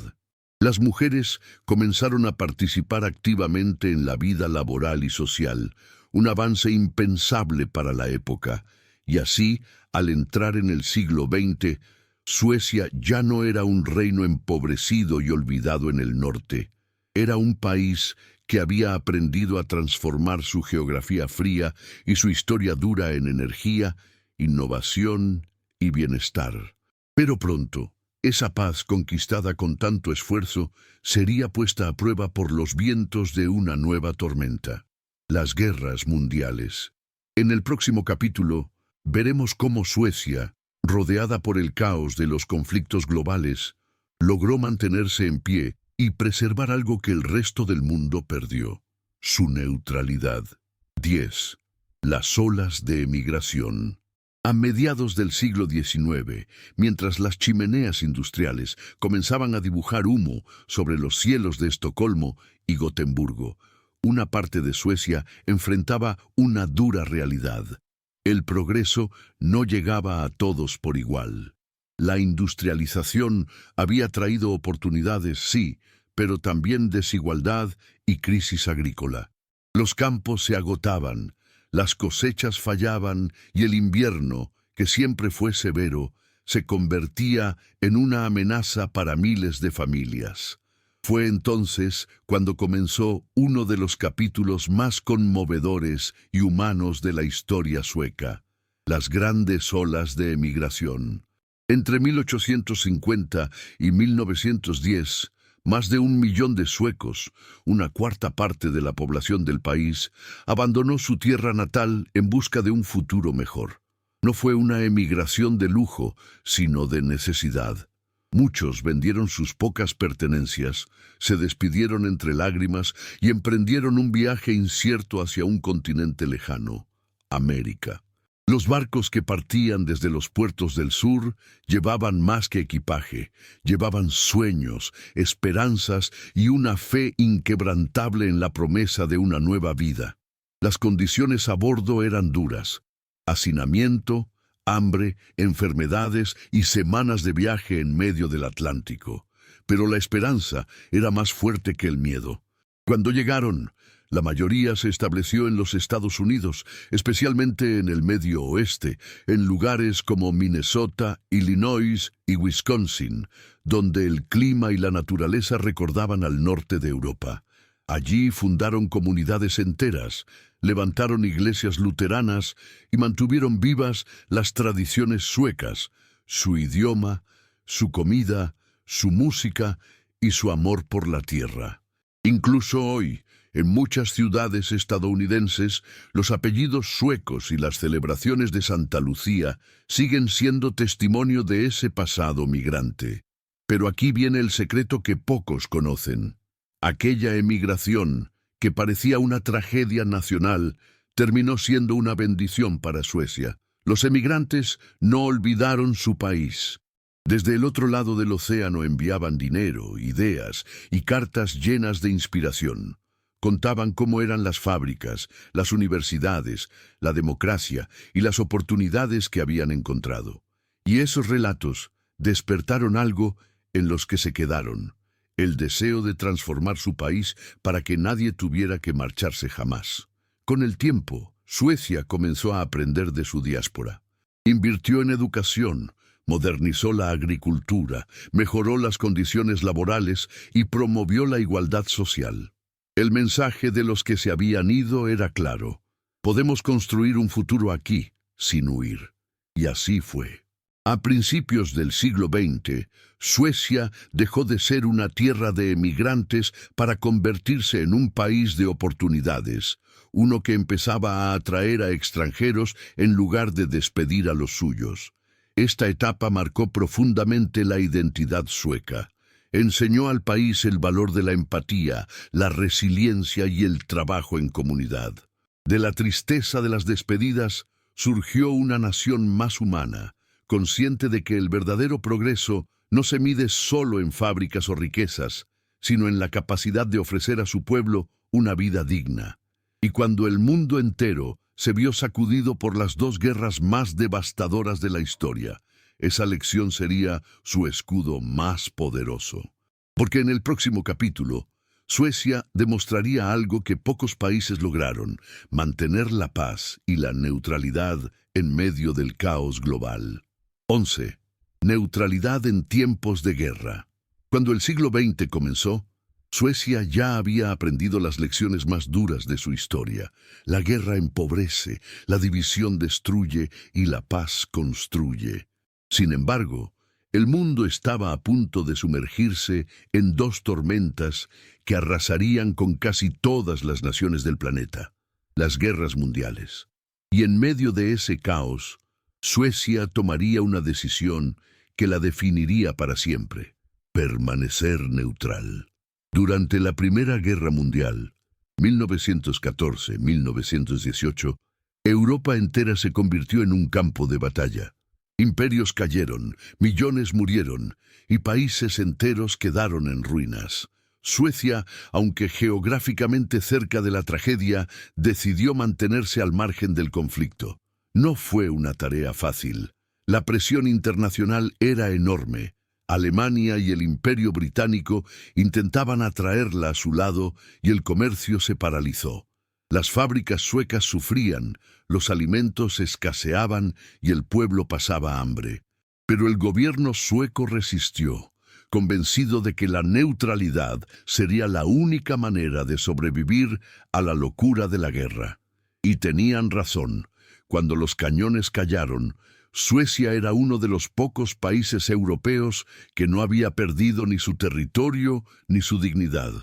Las mujeres comenzaron a participar activamente en la vida laboral y social, un avance impensable para la época, y así, al entrar en el siglo XX, Suecia ya no era un reino empobrecido y olvidado en el norte. Era un país que había aprendido a transformar su geografía fría y su historia dura en energía, innovación y bienestar. Pero pronto, esa paz conquistada con tanto esfuerzo sería puesta a prueba por los vientos de una nueva tormenta: las guerras mundiales. En el próximo capítulo, veremos cómo Suecia, rodeada por el caos de los conflictos globales, logró mantenerse en pie y preservar algo que el resto del mundo perdió: su neutralidad. 10. Las olas de emigración. A mediados del siglo XIX, mientras las chimeneas industriales comenzaban a dibujar humo sobre los cielos de Estocolmo y Gotemburgo, una parte de Suecia enfrentaba una dura realidad: el progreso no llegaba a todos por igual. La industrialización había traído oportunidades, sí, pero también desigualdad y crisis agrícola. Los campos se agotaban, las cosechas fallaban y el invierno, que siempre fue severo, se convertía en una amenaza para miles de familias. Fue entonces cuando comenzó uno de los capítulos más conmovedores y humanos de la historia sueca, las grandes olas de emigración. Entre 1850 y 1910, más de 1 millón de suecos, una cuarta parte de la población del país, abandonó su tierra natal en busca de un futuro mejor. No fue una emigración de lujo, sino de necesidad. Muchos vendieron sus pocas pertenencias, se despidieron entre lágrimas y emprendieron un viaje incierto hacia un continente lejano, América. Los barcos que partían desde los puertos del sur llevaban más que equipaje, llevaban sueños, esperanzas y una fe inquebrantable en la promesa de una nueva vida. Las condiciones a bordo eran duras: hacinamiento, hambre, enfermedades y semanas de viaje en medio del Atlántico. Pero la esperanza era más fuerte que el miedo. Cuando llegaron, la mayoría se estableció en los Estados Unidos, especialmente en el Medio Oeste, en lugares como Minnesota, Illinois y Wisconsin, donde el clima y la naturaleza recordaban al norte de Europa. Allí fundaron comunidades enteras, levantaron iglesias luteranas y mantuvieron vivas las tradiciones suecas, su idioma, su comida, su música y su amor por la tierra. Incluso hoy, en muchas ciudades estadounidenses, los apellidos suecos y las celebraciones de Santa Lucía siguen siendo testimonio de ese pasado migrante. Pero aquí viene el secreto que pocos conocen. Aquella emigración, que parecía una tragedia nacional, terminó siendo una bendición para Suecia. Los emigrantes no olvidaron su país. Desde el otro lado del océano enviaban dinero, ideas y cartas llenas de inspiración. Contaban cómo eran las fábricas, las universidades, la democracia y las oportunidades que habían encontrado. Y esos relatos despertaron algo en los que se quedaron: el deseo de transformar su país para que nadie tuviera que marcharse jamás. Con el tiempo, Suecia comenzó a aprender de su diáspora. Invirtió en educación, modernizó la agricultura, mejoró las condiciones laborales y promovió la igualdad social. El mensaje de los que se habían ido era claro: podemos construir un futuro aquí, sin huir. Y así fue. A principios del siglo XX, Suecia dejó de ser una tierra de emigrantes para convertirse en un país de oportunidades, uno que empezaba a atraer a extranjeros en lugar de despedir a los suyos. Esta etapa marcó profundamente la identidad sueca. Enseñó al país el valor de la empatía, la resiliencia y el trabajo en comunidad. De la tristeza de las despedidas surgió una nación más humana, consciente de que el verdadero progreso no se mide solo en fábricas o riquezas, sino en la capacidad de ofrecer a su pueblo una vida digna. Y cuando el mundo entero se vio sacudido por las dos guerras más devastadoras de la historia, esa lección sería su escudo más poderoso. Porque en el próximo capítulo, Suecia demostraría algo que pocos países lograron: mantener la paz y la neutralidad en medio del caos global. 11. Neutralidad en tiempos de guerra. Cuando el siglo XX comenzó, Suecia ya había aprendido las lecciones más duras de su historia. La guerra empobrece, la división destruye y la paz construye. Sin embargo, el mundo estaba a punto de sumergirse en dos tormentas que arrasarían con casi todas las naciones del planeta: las guerras mundiales. Y en medio de ese caos, Suecia tomaría una decisión que la definiría para siempre: permanecer neutral. Durante la Primera Guerra Mundial, 1914-1918, Europa entera se convirtió en un campo de batalla. Imperios cayeron, millones murieron y países enteros quedaron en ruinas. Suecia, aunque geográficamente cerca de la tragedia, decidió mantenerse al margen del conflicto. No fue una tarea fácil. La presión internacional era enorme. Alemania y el Imperio Británico intentaban atraerla a su lado y el comercio se paralizó. Las fábricas suecas sufrían, los alimentos escaseaban y el pueblo pasaba hambre. Pero el gobierno sueco resistió, convencido de que la neutralidad sería la única manera de sobrevivir a la locura de la guerra. Y tenían razón. Cuando los cañones callaron, Suecia era uno de los pocos países europeos que no había perdido ni su territorio ni su dignidad.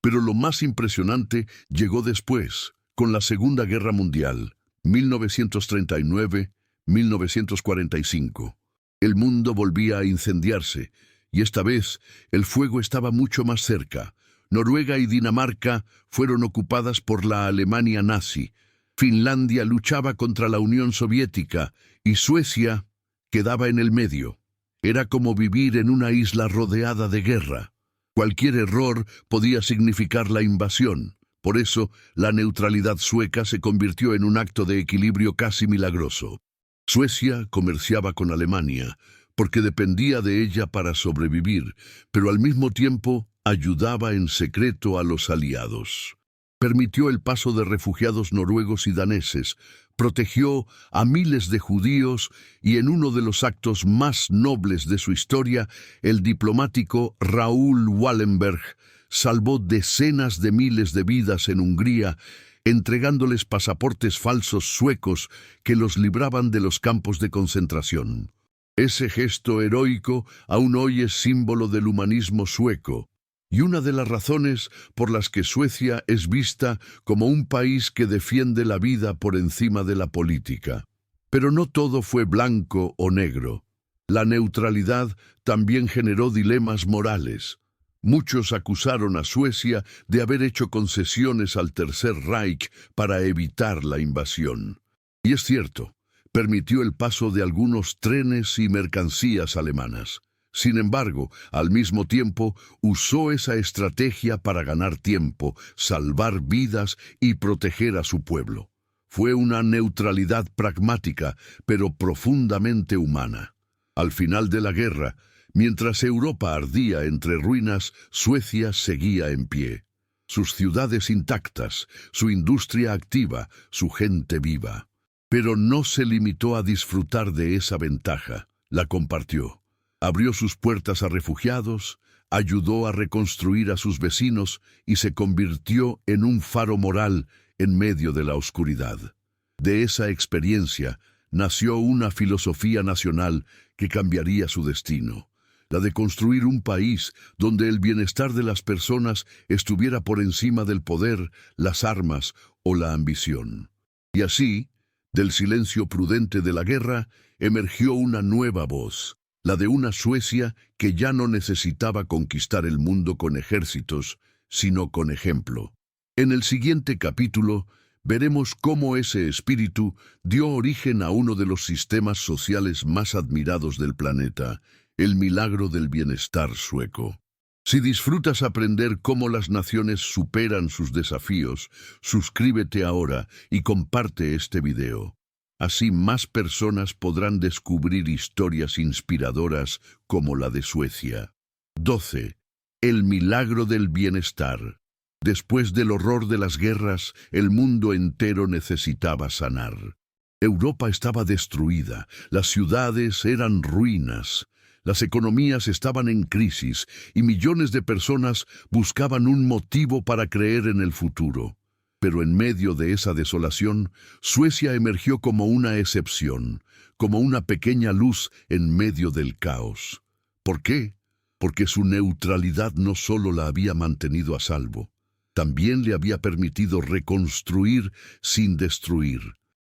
Pero lo más impresionante llegó después, con la Segunda Guerra Mundial, 1939-1945. El mundo volvía a incendiarse, y esta vez el fuego estaba mucho más cerca. Noruega y Dinamarca fueron ocupadas por la Alemania nazi. Finlandia luchaba contra la Unión Soviética y Suecia quedaba en el medio. Era como vivir en una isla rodeada de guerra. Cualquier error podía significar la invasión. Por eso, la neutralidad sueca se convirtió en un acto de equilibrio casi milagroso. Suecia comerciaba con Alemania, porque dependía de ella para sobrevivir, pero al mismo tiempo ayudaba en secreto a los aliados. Permitió el paso de refugiados noruegos y daneses, protegió a miles de judíos y en uno de los actos más nobles de su historia, el diplomático Raoul Wallenberg salvó decenas de miles de vidas en Hungría, entregándoles pasaportes falsos suecos que los libraban de los campos de concentración. Ese gesto heroico aún hoy es símbolo del humanismo sueco, y una de las razones por las que Suecia es vista como un país que defiende la vida por encima de la política. Pero no todo fue blanco o negro. La neutralidad también generó dilemas morales. Muchos acusaron a Suecia de haber hecho concesiones al Tercer Reich para evitar la invasión. Y es cierto, permitió el paso de algunos trenes y mercancías alemanas. Sin embargo, al mismo tiempo, usó esa estrategia para ganar tiempo, salvar vidas y proteger a su pueblo. Fue una neutralidad pragmática, pero profundamente humana. Al final de la guerra, mientras Europa ardía entre ruinas, Suecia seguía en pie. Sus ciudades intactas, su industria activa, su gente viva. Pero no se limitó a disfrutar de esa ventaja, la compartió. Abrió sus puertas a refugiados, ayudó a reconstruir a sus vecinos y se convirtió en un faro moral en medio de la oscuridad. De esa experiencia nació una filosofía nacional que cambiaría su destino, la de construir un país donde el bienestar de las personas estuviera por encima del poder, las armas o la ambición. Y así, del silencio prudente de la guerra, emergió una nueva voz, la de una Suecia que ya no necesitaba conquistar el mundo con ejércitos, sino con ejemplo. En el siguiente capítulo veremos cómo ese espíritu dio origen a uno de los sistemas sociales más admirados del planeta, el milagro del bienestar sueco. Si disfrutas aprender cómo las naciones superan sus desafíos, suscríbete ahora y comparte este video. Así más personas podrán descubrir historias inspiradoras como la de Suecia. 12. El milagro del bienestar. Después del horror de las guerras, el mundo entero necesitaba sanar. Europa estaba destruida, las ciudades eran ruinas, las economías estaban en crisis y millones de personas buscaban un motivo para creer en el futuro. Pero en medio de esa desolación, Suecia emergió como una excepción, como una pequeña luz en medio del caos. ¿Por qué? Porque su neutralidad no solo la había mantenido a salvo, también le había permitido reconstruir sin destruir.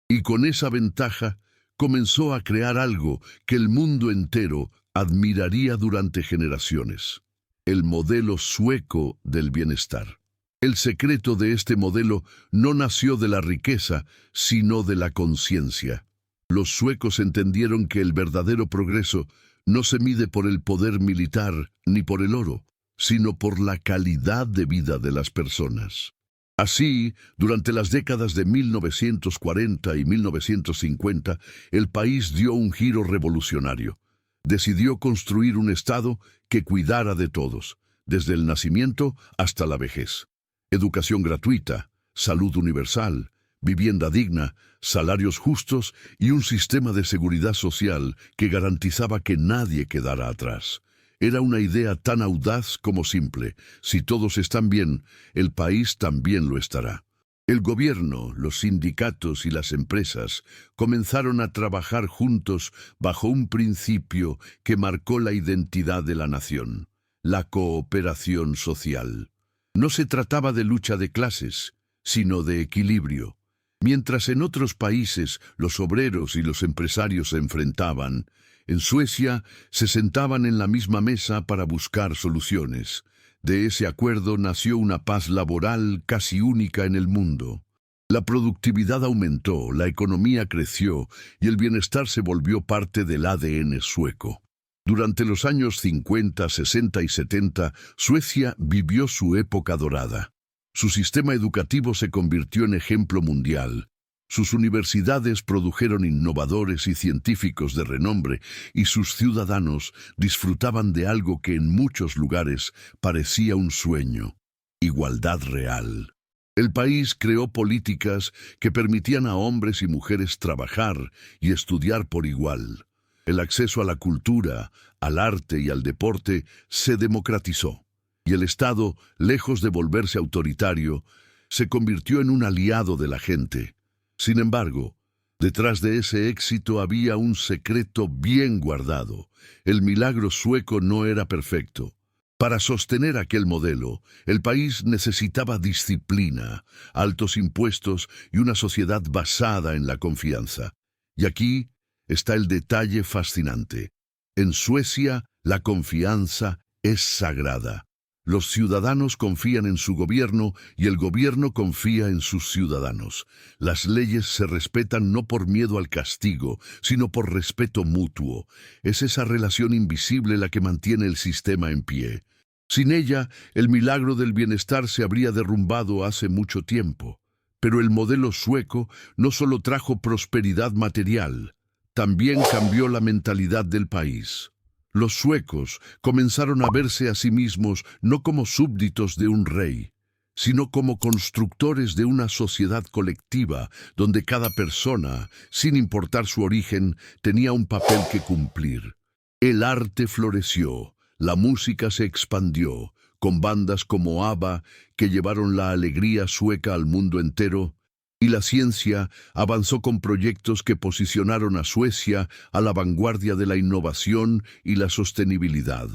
Y con esa ventaja comenzó a crear algo que el mundo entero admiraría durante generaciones: el modelo sueco del bienestar. El secreto de este modelo no nació de la riqueza, sino de la conciencia. Los suecos entendieron que el verdadero progreso no se mide por el poder militar ni por el oro, sino por la calidad de vida de las personas. Así, durante las décadas de 1940 y 1950, el país dio un giro revolucionario. Decidió construir un Estado que cuidara de todos, desde el nacimiento hasta la vejez. Educación gratuita, salud universal, vivienda digna, salarios justos y un sistema de seguridad social que garantizaba que nadie quedara atrás. Era una idea tan audaz como simple. Si todos están bien, el país también lo estará. El gobierno, los sindicatos y las empresas comenzaron a trabajar juntos bajo un principio que marcó la identidad de la nación: la cooperación social. No se trataba de lucha de clases, sino de equilibrio. Mientras en otros países los obreros y los empresarios se enfrentaban, en Suecia se sentaban en la misma mesa para buscar soluciones. De ese acuerdo nació una paz laboral casi única en el mundo. La productividad aumentó, la economía creció y el bienestar se volvió parte del ADN sueco. Durante los años 50, 60 y 70, Suecia vivió su época dorada. Su sistema educativo se convirtió en ejemplo mundial. Sus universidades produjeron innovadores y científicos de renombre, y sus ciudadanos disfrutaban de algo que en muchos lugares parecía un sueño: igualdad real. El país creó políticas que permitían a hombres y mujeres trabajar y estudiar por igual. El acceso a la cultura, al arte y al deporte se democratizó, y el Estado, lejos de volverse autoritario, se convirtió en un aliado de la gente. Sin embargo, detrás de ese éxito había un secreto bien guardado. El milagro sueco no era perfecto. Para sostener aquel modelo, el país necesitaba disciplina, altos impuestos y una sociedad basada en la confianza. Y aquí está el detalle fascinante. En Suecia, la confianza es sagrada. Los ciudadanos confían en su gobierno y el gobierno confía en sus ciudadanos. Las leyes se respetan no por miedo al castigo, sino por respeto mutuo. Es esa relación invisible la que mantiene el sistema en pie. Sin ella, el milagro del bienestar se habría derrumbado hace mucho tiempo. Pero el modelo sueco no solo trajo prosperidad material, también cambió la mentalidad del país. Los suecos comenzaron a verse a sí mismos no como súbditos de un rey, sino como constructores de una sociedad colectiva donde cada persona, sin importar su origen, tenía un papel que cumplir. El arte floreció, la música se expandió, con bandas como ABBA que llevaron la alegría sueca al mundo entero, y la ciencia avanzó con proyectos que posicionaron a Suecia a la vanguardia de la innovación y la sostenibilidad.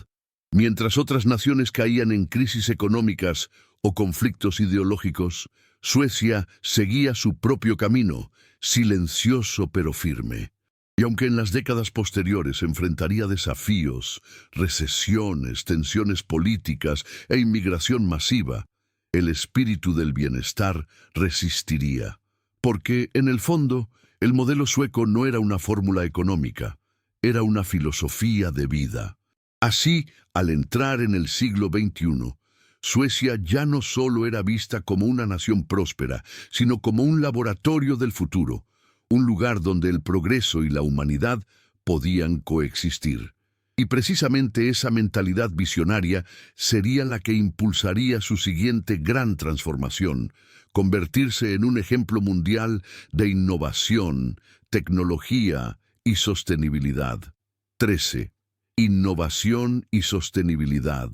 Mientras otras naciones caían en crisis económicas o conflictos ideológicos, Suecia seguía su propio camino, silencioso pero firme. Y aunque en las décadas posteriores enfrentaría desafíos, recesiones, tensiones políticas e inmigración masiva, el espíritu del bienestar resistiría. Porque, en el fondo, el modelo sueco no era una fórmula económica, era una filosofía de vida. Así, al entrar en el siglo XXI, Suecia ya no solo era vista como una nación próspera, sino como un laboratorio del futuro, un lugar donde el progreso y la humanidad podían coexistir. Y precisamente esa mentalidad visionaria sería la que impulsaría su siguiente gran transformación: convertirse en un ejemplo mundial de innovación, tecnología y sostenibilidad. 13. Innovación y sostenibilidad.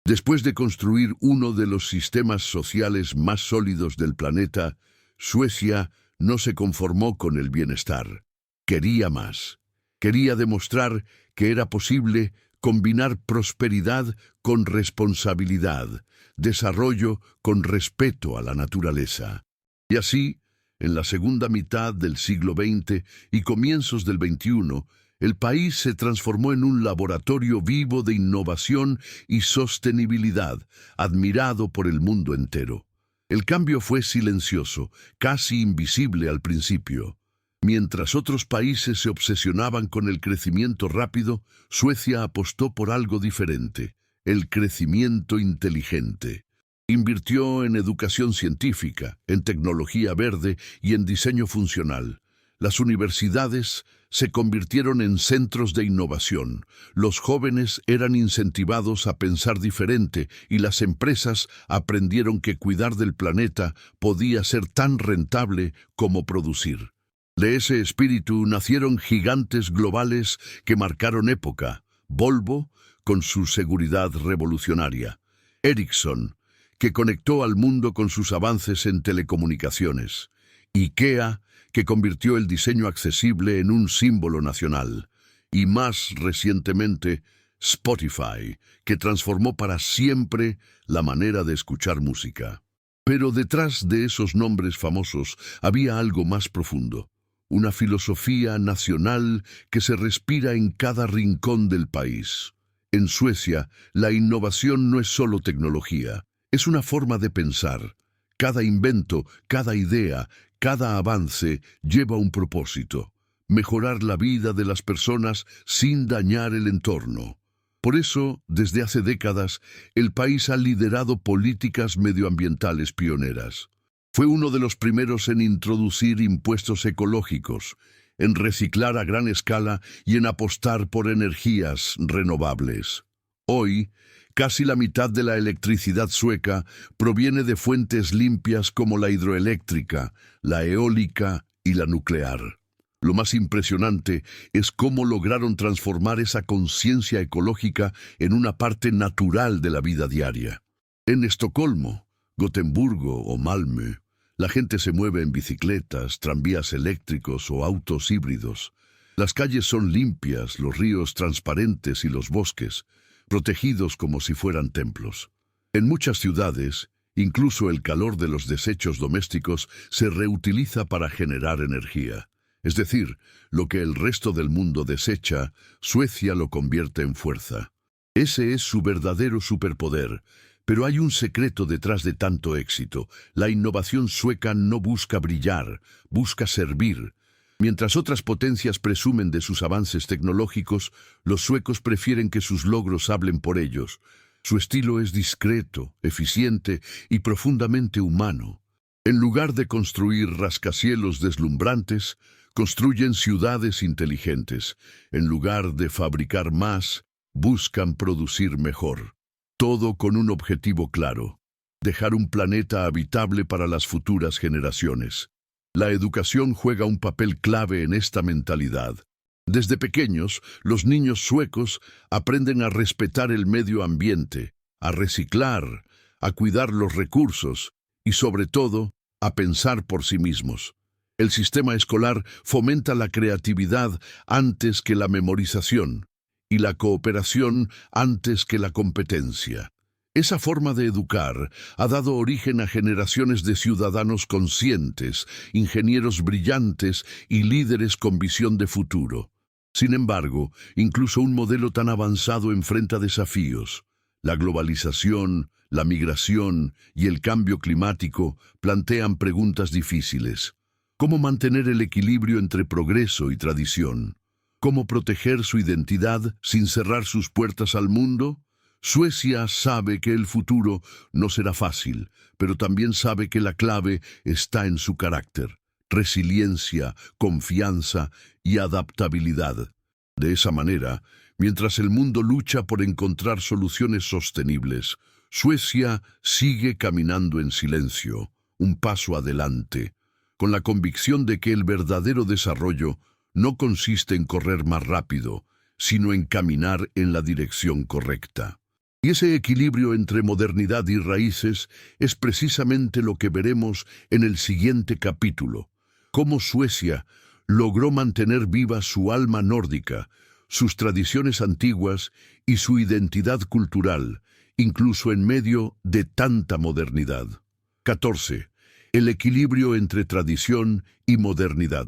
Después de construir uno de los sistemas sociales más sólidos del planeta, Suecia no se conformó con el bienestar. Quería más. Quería demostrar que era posible combinar prosperidad con responsabilidad, desarrollo con respeto a la naturaleza. Y así, en la segunda mitad del siglo XX y comienzos del XXI, el país se transformó en un laboratorio vivo de innovación y sostenibilidad, admirado por el mundo entero. El cambio fue silencioso, casi invisible al principio. Mientras otros países se obsesionaban con el crecimiento rápido, Suecia apostó por algo diferente: el crecimiento inteligente. Invirtió en educación científica, en tecnología verde y en diseño funcional. Las universidades se convirtieron en centros de innovación. Los jóvenes eran incentivados a pensar diferente y las empresas aprendieron que cuidar del planeta podía ser tan rentable como producir. De ese espíritu nacieron gigantes globales que marcaron época. Volvo, con su seguridad revolucionaria. Ericsson, que conectó al mundo con sus avances en telecomunicaciones. IKEA, que convirtió el diseño accesible en un símbolo nacional. Y más recientemente, Spotify, que transformó para siempre la manera de escuchar música. Pero detrás de esos nombres famosos había algo más profundo. Una filosofía nacional que se respira en cada rincón del país. En Suecia, la innovación no es solo tecnología, es una forma de pensar. Cada invento, cada idea, cada avance lleva un propósito: mejorar la vida de las personas sin dañar el entorno. Por eso, desde hace décadas, el país ha liderado políticas medioambientales pioneras. Fue uno de los primeros en introducir impuestos ecológicos, en reciclar a gran escala y en apostar por energías renovables. Hoy, casi la mitad de la electricidad sueca proviene de fuentes limpias como la hidroeléctrica, la eólica y la nuclear. Lo más impresionante es cómo lograron transformar esa conciencia ecológica en una parte natural de la vida diaria. En Estocolmo, Gotemburgo o Malmö, la gente se mueve en bicicletas, tranvías eléctricos o autos híbridos. Las calles son limpias, los ríos transparentes y los bosques protegidos como si fueran templos. En muchas ciudades, incluso el calor de los desechos domésticos se reutiliza para generar energía. Es decir, lo que el resto del mundo desecha, Suecia lo convierte en fuerza. Ese es su verdadero superpoder. Pero hay un secreto detrás de tanto éxito. La innovación sueca no busca brillar, busca servir. Mientras otras potencias presumen de sus avances tecnológicos, los suecos prefieren que sus logros hablen por ellos. Su estilo es discreto, eficiente y profundamente humano. En lugar de construir rascacielos deslumbrantes, construyen ciudades inteligentes. En lugar de fabricar más, buscan producir mejor. Todo con un objetivo claro: dejar un planeta habitable para las futuras generaciones. La educación juega un papel clave en esta mentalidad. Desde pequeños, los niños suecos aprenden a respetar el medio ambiente, a reciclar, a cuidar los recursos y, sobre todo, a pensar por sí mismos. El sistema escolar fomenta la creatividad antes que la memorización y la cooperación antes que la competencia. Esa forma de educar ha dado origen a generaciones de ciudadanos conscientes, ingenieros brillantes y líderes con visión de futuro. Sin embargo, incluso un modelo tan avanzado enfrenta desafíos. La globalización, la migración y el cambio climático plantean preguntas difíciles. ¿Cómo mantener el equilibrio entre progreso y tradición? ¿Cómo proteger su identidad sin cerrar sus puertas al mundo? Suecia sabe que el futuro no será fácil, pero también sabe que la clave está en su carácter: resiliencia, confianza y adaptabilidad. De esa manera, mientras el mundo lucha por encontrar soluciones sostenibles, Suecia sigue caminando en silencio, un paso adelante, con la convicción de que el verdadero desarrollo no consiste en correr más rápido, sino en caminar en la dirección correcta. Y ese equilibrio entre modernidad y raíces es precisamente lo que veremos en el siguiente capítulo: cómo Suecia logró mantener viva su alma nórdica, sus tradiciones antiguas y su identidad cultural, incluso en medio de tanta modernidad. 14. El equilibrio entre tradición y modernidad.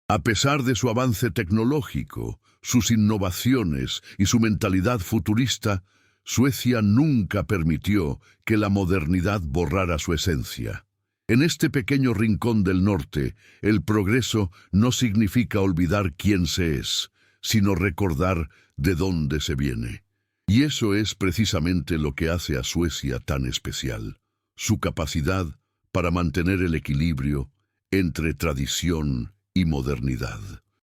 A pesar de su avance tecnológico, sus innovaciones y su mentalidad futurista, Suecia nunca permitió que la modernidad borrara su esencia. En este pequeño rincón del norte, el progreso no significa olvidar quién se es, sino recordar de dónde se viene. Y eso es precisamente lo que hace a Suecia tan especial. su capacidad para mantener el equilibrio entre tradición y modernidad.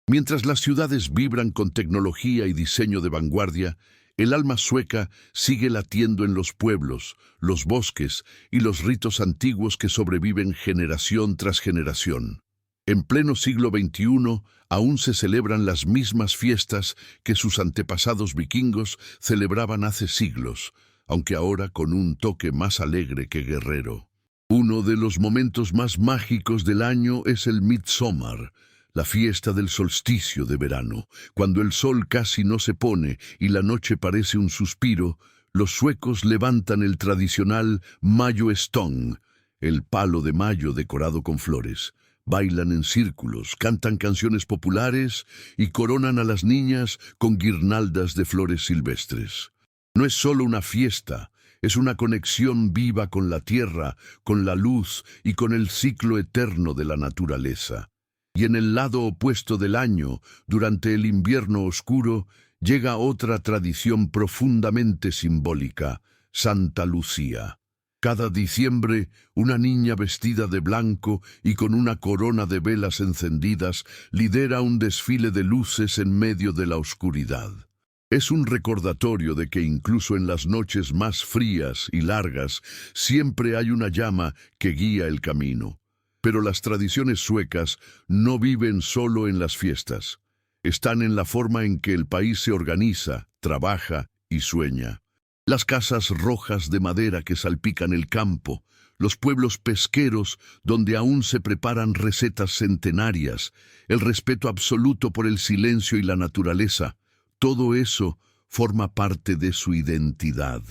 Mientras las ciudades vibran con tecnología y diseño de vanguardia, el alma sueca sigue latiendo en los pueblos, los bosques y los ritos antiguos que sobreviven generación tras generación. En pleno siglo XXI, aún se celebran las mismas fiestas que sus antepasados vikingos celebraban hace siglos, aunque ahora con un toque más alegre que guerrero. Uno de los momentos más mágicos del año es el Midsommar, la fiesta del solsticio de verano. Cuando el sol casi no se pone y la noche parece un suspiro, los suecos levantan el tradicional Mayo-Stång, el palo de mayo decorado con flores. Bailan en círculos, cantan canciones populares y coronan a las niñas con guirnaldas de flores silvestres. No es solo una fiesta, es una conexión viva con la tierra, con la luz y con el ciclo eterno de la naturaleza. Y en el lado opuesto del año, durante el invierno oscuro, llega otra tradición profundamente simbólica, Santa Lucía. Cada diciembre, una niña vestida de blanco y con una corona de velas encendidas lidera un desfile de luces en medio de la oscuridad. Es un recordatorio de que incluso en las noches más frías y largas, siempre hay una llama que guía el camino. Pero las tradiciones suecas no viven solo en las fiestas. Están en la forma en que el país se organiza, trabaja y sueña. Las casas rojas de madera que salpican el campo, los pueblos pesqueros donde aún se preparan recetas centenarias, el respeto absoluto por el silencio y la naturaleza, todo eso forma parte de su identidad.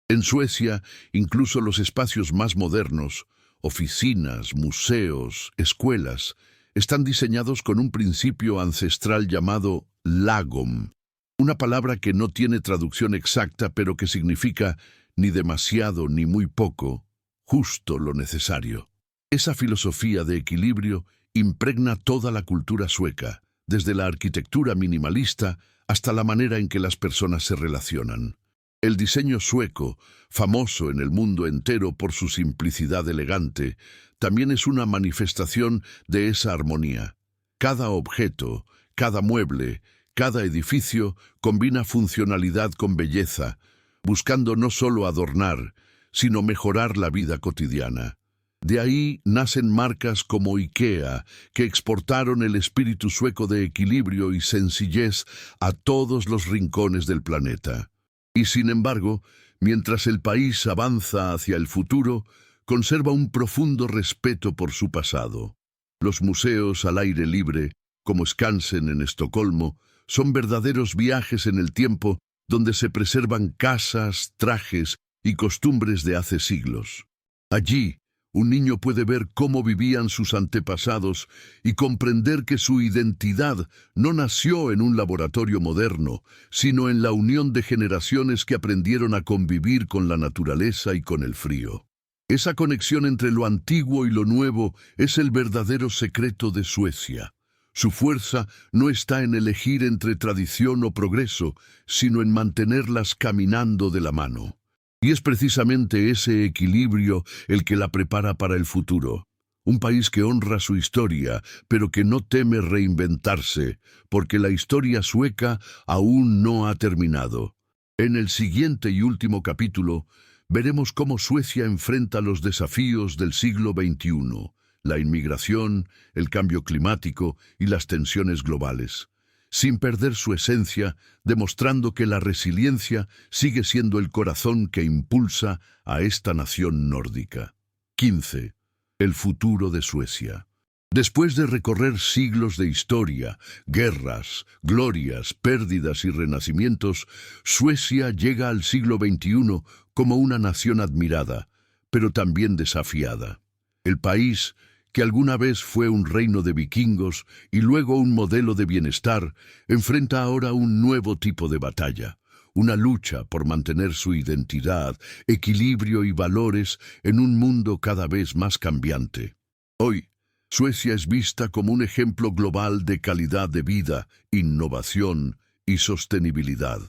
En Suecia, incluso los espacios más modernos, oficinas, museos, escuelas, están diseñados con un principio ancestral llamado lagom, una palabra que no tiene traducción exacta, pero que significa ni demasiado ni muy poco, justo lo necesario. Esa filosofía de equilibrio impregna toda la cultura sueca, desde la arquitectura minimalista hasta la manera en que las personas se relacionan. El diseño sueco, famoso en el mundo entero por su simplicidad elegante, también es una manifestación de esa armonía. Cada objeto, cada mueble, cada edificio combina funcionalidad con belleza, buscando no solo adornar, sino mejorar la vida cotidiana. De ahí nacen marcas como IKEA, que exportaron el espíritu sueco de equilibrio y sencillez a todos los rincones del planeta. Y sin embargo, mientras el país avanza hacia el futuro, conserva un profundo respeto por su pasado. Los museos al aire libre, como Skansen en Estocolmo, son verdaderos viajes en el tiempo donde se preservan casas, trajes y costumbres de hace siglos. Allí, un niño puede ver cómo vivían sus antepasados y comprender que su identidad no nació en un laboratorio moderno, sino en la unión de generaciones que aprendieron a convivir con la naturaleza y con el frío. Esa conexión entre lo antiguo y lo nuevo es el verdadero secreto de Suecia. Su fuerza no está en elegir entre tradición o progreso, sino en mantenerlas caminando de la mano. Y es precisamente ese equilibrio el que la prepara para el futuro. Un país que honra su historia, pero que no teme reinventarse, porque la historia sueca aún no ha terminado. En el siguiente y último capítulo, veremos cómo Suecia enfrenta los desafíos del siglo XXI. La inmigración, el cambio climático y las tensiones globales, sin perder su esencia, demostrando que la resiliencia sigue siendo el corazón que impulsa a esta nación nórdica. 15. El futuro de Suecia. Después de recorrer siglos de historia, guerras, glorias, pérdidas y renacimientos, Suecia llega al siglo XXI como una nación admirada, pero también desafiada. El país, que alguna vez fue un reino de vikingos y luego un modelo de bienestar, enfrenta ahora un nuevo tipo de batalla, una lucha por mantener su identidad, equilibrio y valores en un mundo cada vez más cambiante. Hoy, Suecia es vista como un ejemplo global de calidad de vida, innovación y sostenibilidad.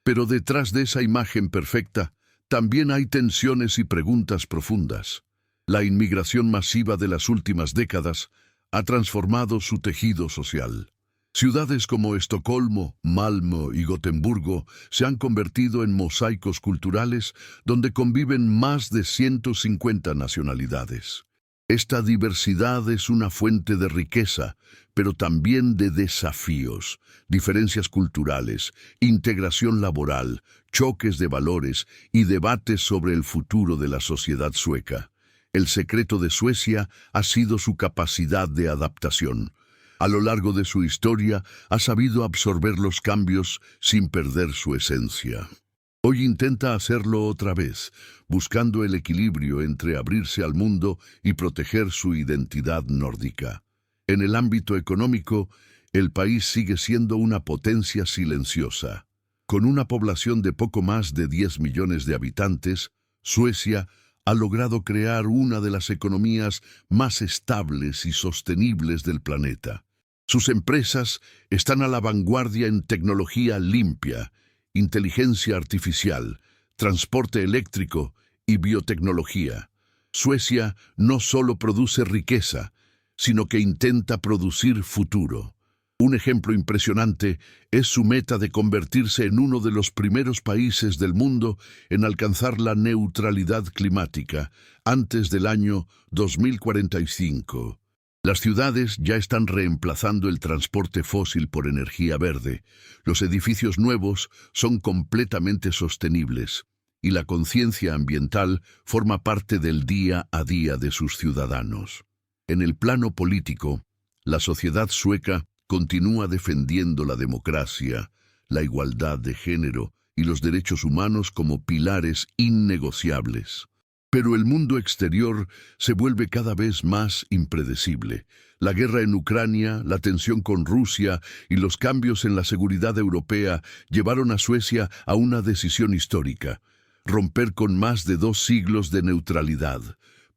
Pero detrás de esa imagen perfecta, También hay tensiones y preguntas profundas. La inmigración masiva de las últimas décadas ha transformado su tejido social. Ciudades como Estocolmo, Malmö y Gotemburgo se han convertido en mosaicos culturales donde conviven más de 150 nacionalidades. Esta diversidad es una fuente de riqueza, pero también de desafíos, diferencias culturales, integración laboral, choques de valores y debates sobre el futuro de la sociedad sueca. El secreto de Suecia ha sido su capacidad de adaptación. A lo largo de su historia ha sabido absorber los cambios sin perder su esencia. Hoy intenta hacerlo otra vez, buscando el equilibrio entre abrirse al mundo y proteger su identidad nórdica. En el ámbito económico, el país sigue siendo una potencia silenciosa. Con una población de poco más de 10 millones de habitantes, Suecia ha logrado crear una de las economías más estables y sostenibles del planeta. Sus empresas están a la vanguardia en tecnología limpia, inteligencia artificial, transporte eléctrico y biotecnología. Suecia no solo produce riqueza, sino que intenta producir futuro. Un ejemplo impresionante es su meta de convertirse en uno de los primeros países del mundo en alcanzar la neutralidad climática antes del año 2045. Las ciudades ya están reemplazando el transporte fósil por energía verde. Los edificios nuevos son completamente sostenibles y la conciencia ambiental forma parte del día a día de sus ciudadanos. En el plano político, la sociedad sueca continúa defendiendo la democracia, la igualdad de género y los derechos humanos como pilares innegociables. Pero el mundo exterior se vuelve cada vez más impredecible. La guerra en Ucrania, la tensión con Rusia y los cambios en la seguridad europea llevaron a Suecia a una decisión histórica: romper con más de 2 siglos de neutralidad.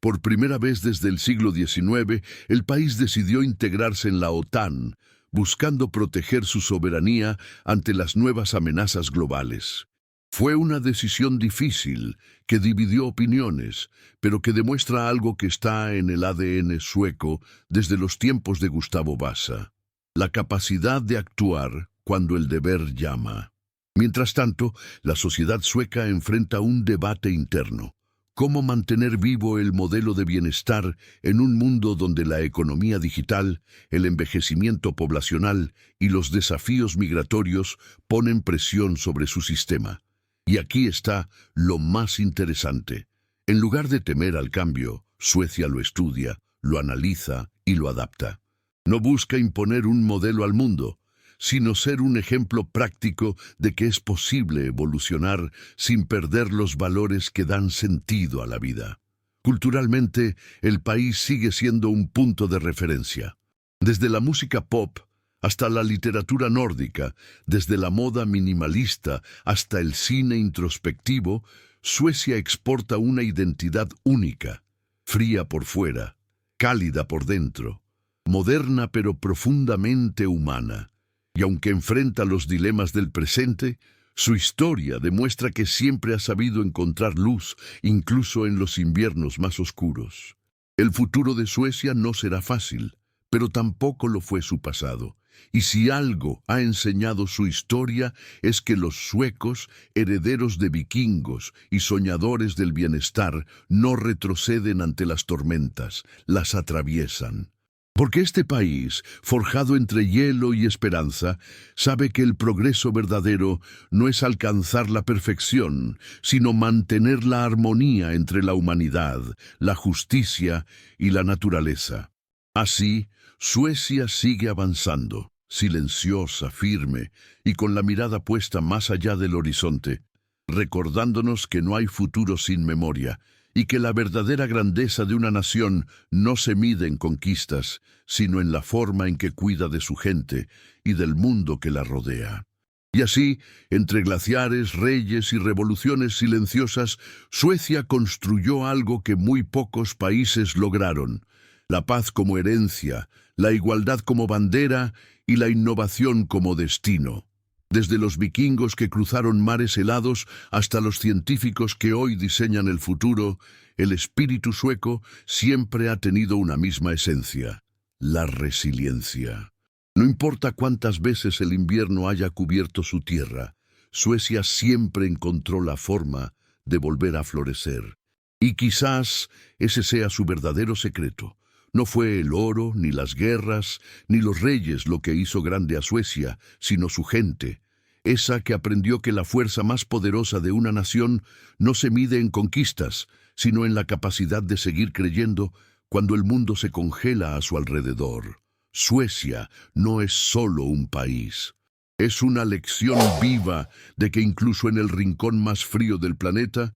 Por primera vez desde el siglo XIX, el país decidió integrarse en la OTAN, buscando proteger su soberanía ante las nuevas amenazas globales. Fue una decisión difícil, que dividió opiniones, pero que demuestra algo que está en el ADN sueco desde los tiempos de Gustavo Vasa: la capacidad de actuar cuando el deber llama. Mientras tanto, la sociedad sueca enfrenta un debate interno: ¿cómo mantener vivo el modelo de bienestar en un mundo donde la economía digital, el envejecimiento poblacional y los desafíos migratorios ponen presión sobre su sistema? Y aquí está lo más interesante. En lugar de temer al cambio, Suecia lo estudia, lo analiza y lo adapta. No busca imponer un modelo al mundo, sino ser un ejemplo práctico de que es posible evolucionar sin perder los valores que dan sentido a la vida. Culturalmente, el país sigue siendo un punto de referencia. Desde la música pop hasta la literatura nórdica, desde la moda minimalista hasta el cine introspectivo, Suecia exporta una identidad única: fría por fuera, cálida por dentro, moderna pero profundamente humana. Y aunque enfrenta los dilemas del presente, su historia demuestra que siempre ha sabido encontrar luz, incluso en los inviernos más oscuros. El futuro de Suecia no será fácil, pero tampoco lo fue su pasado. Y si algo ha enseñado su historia es que los suecos, herederos de vikingos y soñadores del bienestar, no retroceden ante las tormentas, las atraviesan. Porque este país, forjado entre hielo y esperanza, sabe que el progreso verdadero no es alcanzar la perfección, sino mantener la armonía entre la humanidad, la justicia y la naturaleza. Así, Suecia sigue avanzando, silenciosa, firme y con la mirada puesta más allá del horizonte, recordándonos que no hay futuro sin memoria y que la verdadera grandeza de una nación no se mide en conquistas, sino en la forma en que cuida de su gente y del mundo que la rodea. Y así, entre glaciares, reyes y revoluciones silenciosas, Suecia construyó algo que muy pocos países lograron: la paz como herencia, la igualdad como bandera y la innovación como destino. Desde los vikingos que cruzaron mares helados hasta los científicos que hoy diseñan el futuro, el espíritu sueco siempre ha tenido una misma esencia: la resiliencia. No importa cuántas veces el invierno haya cubierto su tierra, Suecia siempre encontró la forma de volver a florecer. Y quizás ese sea su verdadero secreto. No fue el oro, ni las guerras, ni los reyes lo que hizo grande a Suecia, sino su gente, esa que aprendió que la fuerza más poderosa de una nación no se mide en conquistas, sino en la capacidad de seguir creyendo cuando el mundo se congela a su alrededor. Suecia no es solo un país. Es una lección viva de que incluso en el rincón más frío del planeta,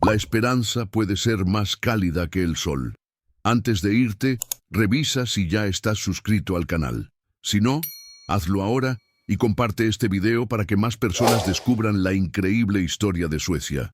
la esperanza puede ser más cálida que el sol. Antes de irte, revisa si ya estás suscrito al canal. Si no, hazlo ahora y comparte este video para que más personas descubran la increíble historia de Suecia.